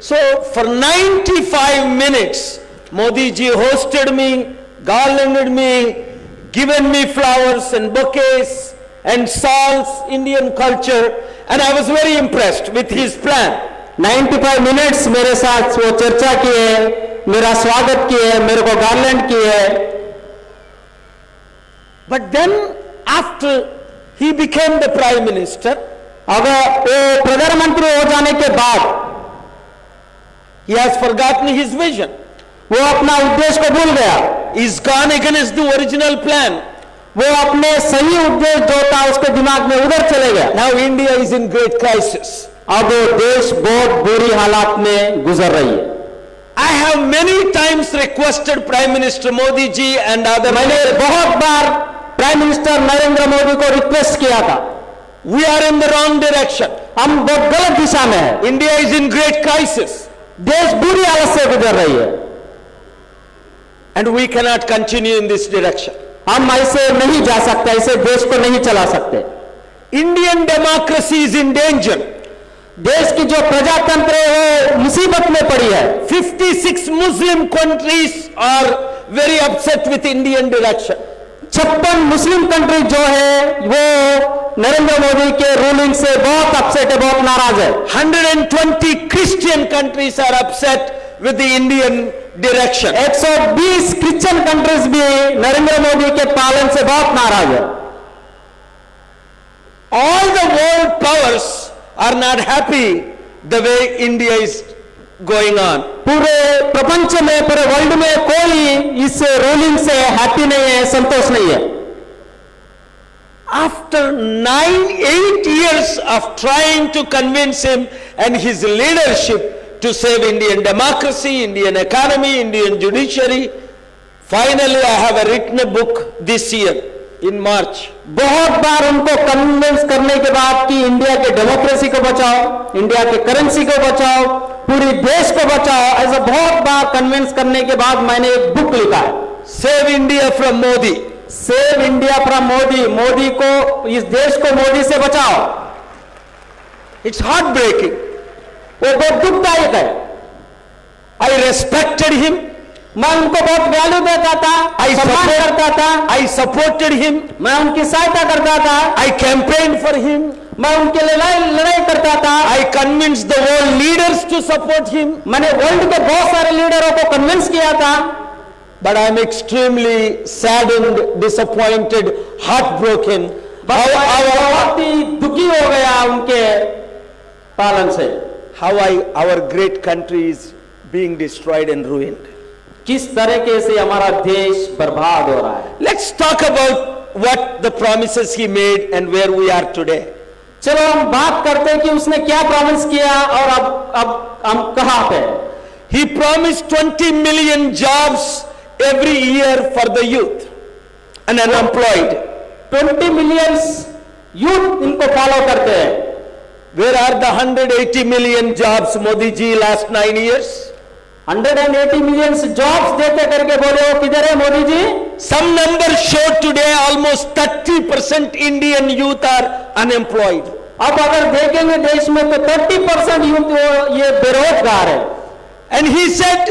So for 95 minutes, Modi ji hosted me, garlanded me, given me flowers and bouquets and shawls, Indian culture, and I was very impressed with his plan. 95 minutes मेरे साथ वो चर्चा किए, मेरा स्वागत किए, मेरे को गार्लैंड किए। But then after he became the Prime Minister, अगर वो प्रधानमंत्री हो जाने के बाद he has forgotten his vision. वो अपना उद्देश्य को भूल गया। He's gone against the original plan. वो अपने सही उद्देश्य जो था उसके दिमाग में उधर चले गया। Now India is in great crisis. अब देश बहुत बुरी हालात में गुजर रही है। I have many times requested Prime Minister Modi ji and other. मैंने बहुत बार प्राइम मिनिस्टर नरेंद्र मोदी को रिक्वेस्ट किया था। We are in the wrong direction. हम बहुत गलत दिशा में हैं। India is in great crisis. देश बुरी हालत से गुजर रही है। And we cannot continue in this direction. हम ऐसे नहीं जा सकते, ऐसे देश को नहीं चला सकते। Indian democracy is in danger. देश की जो प्रजातंत्र है वो मुसीबत में पड़ी है। 56 Muslim countries are very upset with Indian direction. 56 Muslim country जो है वो नरेंद्र मोदी के रूलिंग से बहुत अपसेट है, बहुत नाराज है। 120 Christian countries are upset with the Indian direction. 120 Christian countries भी नरेंद्र मोदी के पालन से बहुत नाराज है। All the world powers are not happy the way India is going on. पूरे प्रपंच में, पूरे वर्ल्ड में कोई इस रूलिंग से हैप्पी नहीं है, संतोष नहीं है। After 8 years of trying to convince him and his leadership to save Indian democracy, Indian economy, Indian judiciary, finally I have written a book this year in March. बहुत बार उनको कन्विंस करने के बाद कि इंडिया के डेमोक्रेसी को बचाओ, India के करेंसी को बचाओ, पूरी देश को बचाओ, ऐसा बहुत बार कन्विंस करने के बाद मैंने एक बुक लिखा है, Save India from Modi. Save India from Modi. Modi को, इस देश को मोदी से बचाओ। It's heartbreaking. वो बहुत दुखदायक है। I respected him. मैं उनको बहुत वैल्यू देता था, सम्मान करता था, I supported him. मैं उनकी सहायता करता था, I campaigned for him. मैं उनके लिए लड़ाई करता था। I convinced the world leaders to support him. मैंने वर्ल्ड के बहुत सारे लीडरों को कन्विंस किया था। But I am extremely saddened, disappointed, heartbroken. बहुत ही दुखी हो गया उनके पालन से। How our great country is being destroyed and ruined. किस तरीके से हमारा देश बर्बाद हो रहा है। Let's talk about what the promises he made and where we are today. चलो हम बात करते हैं कि उसने क्या प्रॉमिस किया और अब हम कहां पे हैं। He promised 20 million jobs every year for the youth and unemployed. 20 million youth इनको फॉलो करते हैं। Where are the 180 million jobs Modi ji last 9 years? 180 million jobs देते करके बोले वो किधर है Modi ji? Some numbers show today almost 30% Indian youth are unemployed. अब अगर देखेंगे देश में तो 30% यूथ ये बेरोजगार है। And he said,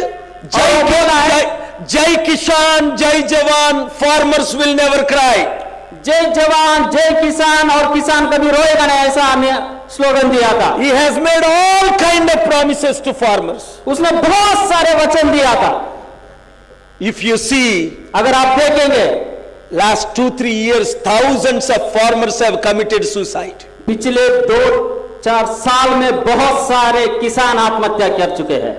Jai Kishan, Jai Jawan, farmers will never cry. जय जवान, जय किसान, और किसान कभी रोएगा नहीं, ऐसा हमें स्लोगन दिया था। He has made all kind of promises to farmers. उसने बहुत सारे वचन दिया था। If you see, अगर आप देखेंगे last 2-3 years, thousands of farmers have committed suicide. पिछले 2-4 साल में बहुत सारे किसान आत्महत्या कर चुके हैं।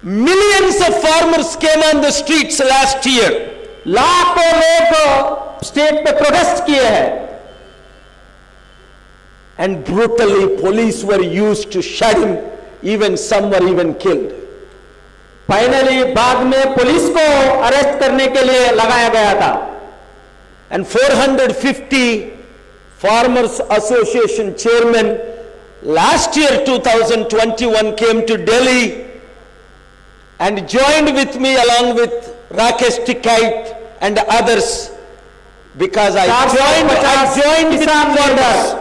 Millions of farmers came on the streets last year. लाखों लोग स्टेट पे प्रोटेस्ट किए हैं। And brutally police were used to shut him, even some were even killed. Finally बाद में पुलिस को अरेस्ट करने के लिए लगाया गया था। And 450 Farmers Association chairman last year 2021 came to Delhi and joined with me along with Rakesh Tikait and others because I joined with farmers.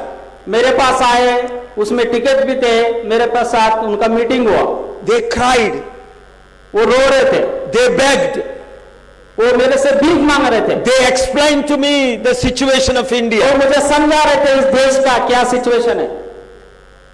मेरे पास आए, उसमें टिकट भी थे, मेरे पास साथ उनका मीटिंग हुआ। They cried, वो रो रहे थे, they begged, वो मेरे से भीख मांग रहे थे। they explained to me the situation of India. वो मुझे समझा रहे थे इस देश का क्या सिचुएशन है।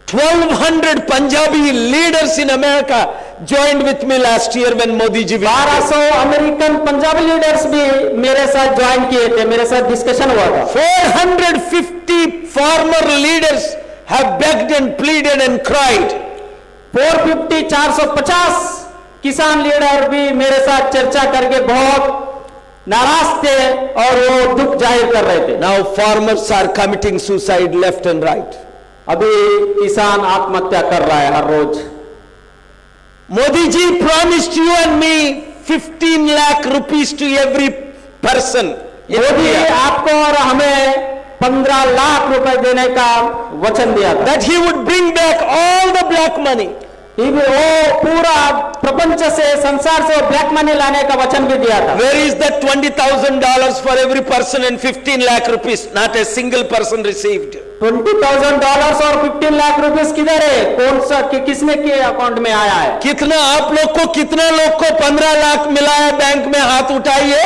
1200 Punjabi leaders in America joined with me last year when Modi ji visited. 1200 American Punjabi leaders भी मेरे साथ ज्वाइन किए थे, मेरे साथ डिस्कशन हुआ था। 450 farmer leaders have begged and pleaded and cried. 450 किसान लीडर भी मेरे साथ चर्चा करके बहुत नाराज थे और वो दुख जाहिर कर रहे थे। Now farmers are committing suicide left and right. अभी किसान आत्महत्या कर रहा है हर रोज। Modi ji promised you and me 15 lakh rupees to every person. Modi आपको और हमें 15 लाख रुपए देने का वचन दिया था। That he would bring back all the black money. वो पूरा प्रपंच से, संसार से ब्लैक मनी लाने का वचन भी दिया था। Where is that $20,000 for every person and 15 lakh rupees? Not a single person received. $20,000 और 15 लाख रुपए किधर है? कौन सा किसने के अकाउंट में आया है? कितना आप लोग को, कितने लोग को 15 लाख मिला है? बैंक में हाथ उठाइए।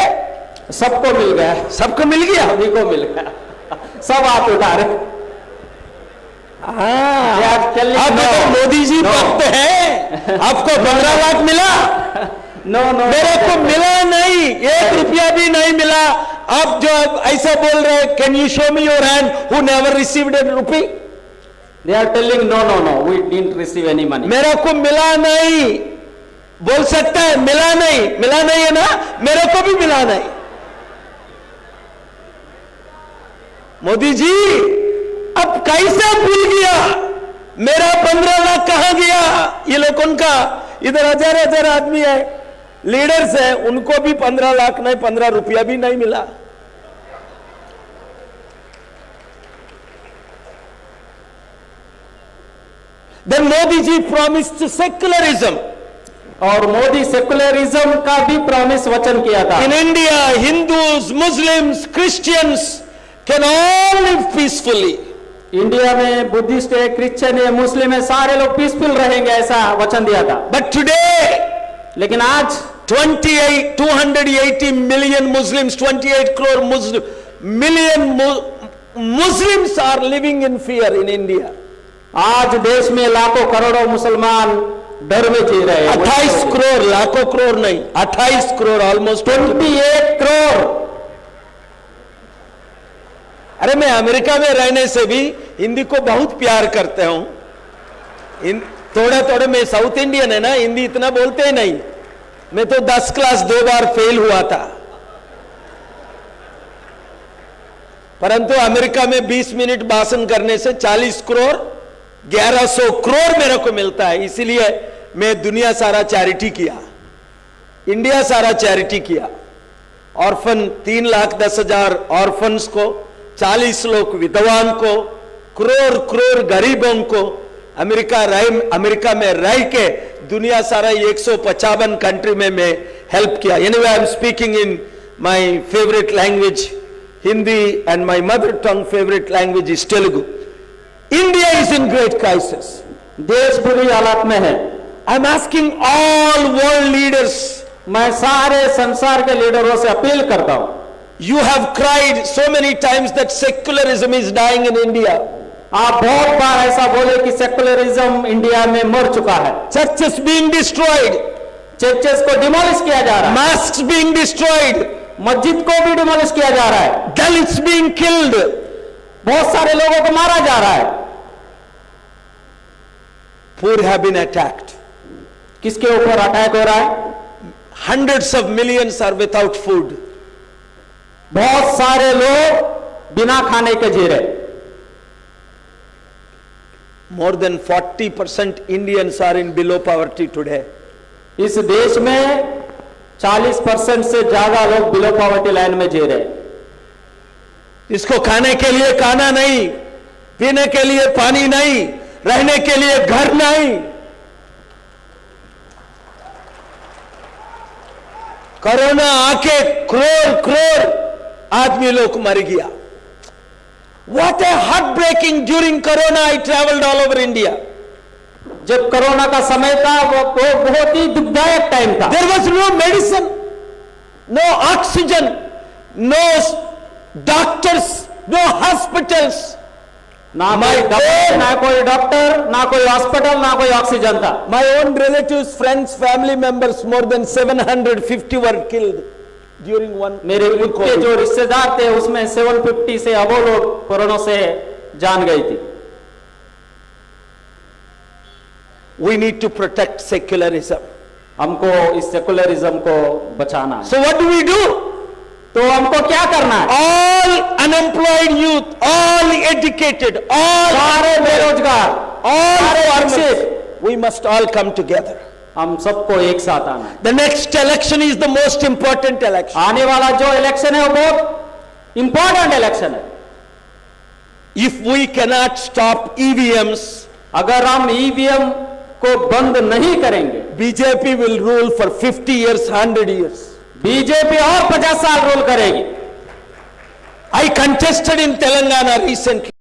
सबको मिल गया। सबको मिल गया? सभी को मिल गया, सब हाथ उठा रहे। आप तो मोदी जी भक्त हैं, आपको 15 लाख मिला? नो मेरे को मिला नहीं, 1 रुपया भी नहीं मिला। आप जो ऐसा बोल रहे हैं, can you show me your hand who never received A rupee? They are telling no, we didn't receive any money. मेरे को मिला नहीं बोल सकता है? मिला नहीं है ना? मेरे को भी मिला नहीं। मोदी जी अब कैसे भूल गया? मेरा 15 लाख कहां गया? ये लोग उनका इधर हजार आदमी है, लीडर्स है, उनको भी 15 लाख नहीं, 15 रुपया भी नहीं मिला। Then Modi ji promised secularism. और मोदी सेकुलरिज्म का भी प्रॉमिस वचन किया था। In India, Hindus, Muslims, Christians can all live peacefully. India में बुद्धिस्ट है, क्रिश्चियन है, मुस्लिम है, सारे लोग पीसफुल रहेंगे, ऐसा वचन दिया था। But today, लेकिन आज 280 million Muslims, 28 crore Muslims are living in fear in India. आज देश में लाखों करोड़ों मुसलमान डर में जी रहे हैं। 28 करोड़, लाखों करोड़ नहीं, 28 करोड़, ऑलमोस्ट 28 करोड़। अरे मैं अमेरिका में रहने से भी हिंदी को बहुत प्यार करता हूं। थोड़ा मैं साउथ इंडियन है ना, हिंदी इतना बोलते ही नहीं। मैं तो 10 क्लास 2 बार फेल हुआ था, परंतु अमेरिका में 20 मिनट भाषण करने से 40 करोड़ 1100 करोड़ मेरे को मिलता है। इसीलिए मैं दुनिया सारा चैरिटी किया, इंडिया सारा चैरिटी किया। ऑर्फन 3,10,000 ऑर्फन्स को, 40 लोग विधवान को, करोड़ गरीबों को अमेरिका में रह के दुनिया सारा 155 कंट्री में मैं हेल्प किया। Anyway I am speaking in my favourite language Hindi and my mother tongue favourite language is Telugu. India is in great crisis. देश बुरी हालत में है। I am asking all world leaders, मैं सारे संसार के लीडरों से अपील करता हूं। You have cried so many times that secularism is dying in India. आप बहुत बार ऐसा बोले कि सेकुलरिज्म इंडिया में मर चुका है। Churches being destroyed, चर्चेस को डिमोलिश किया जा रहा है। mosques being destroyed, मस्जिद को भी डिमोलिश किया जा रहा है। Dalits being killed, बहुत सारे लोगों को मारा जा रहा है। poor have been attacked. किसके ऊपर अटैक हो रहा है? Hundreds of millions are without food. बहुत सारे लोग बिना खाने के जी रहे। More than 40% Indians are in below poverty today. इस देश में 40% से ज्यादा लोग बिलो पॉवर्टी लाइन में जी रहे हैं। इसको खाने के लिए खाना नहीं, पीने के लिए पानी नहीं, रहने के लिए घर नहीं। कोरोना आके करोड़ आदमी लोग मर गया। What a heartbreaking! During Corona, I traveled all over India. जब कोरोना का समय था वो बहुत ही दुखदायक टाइम था। There was no medicine, no oxygen, no doctors, no hospitals. ना कोई डॉक्टर, ना कोई हॉस्पिटल, ना कोई ऑक्सीजन था। My own relatives, friends, family members, more than 750 were killed during one. मेरे खुद के जो रिश्तेदार थे उसमें 750 से अब लोग कोरोना से जान गई थी। We need to protect secularism. हमको इस सेकुलरिज्म को बचाना है। So what do we do? तो हमको क्या करना है? All unemployed youth, all educated, all सारे बेरोजगार, all farmers, we must all come together. हम सबको एक साथ आना है। The next election is the most important election. आने वाला जो इलेक्शन है वो बहुत इंपॉर्टेंट इलेक्शन है। If we cannot stop EVMs, अगर हम ईवीएम को बंद नहीं करेंगे, BJP will rule for 50 years, 100 years. BJP और 50 साल रूल करेगी। I contested in Telangana recently.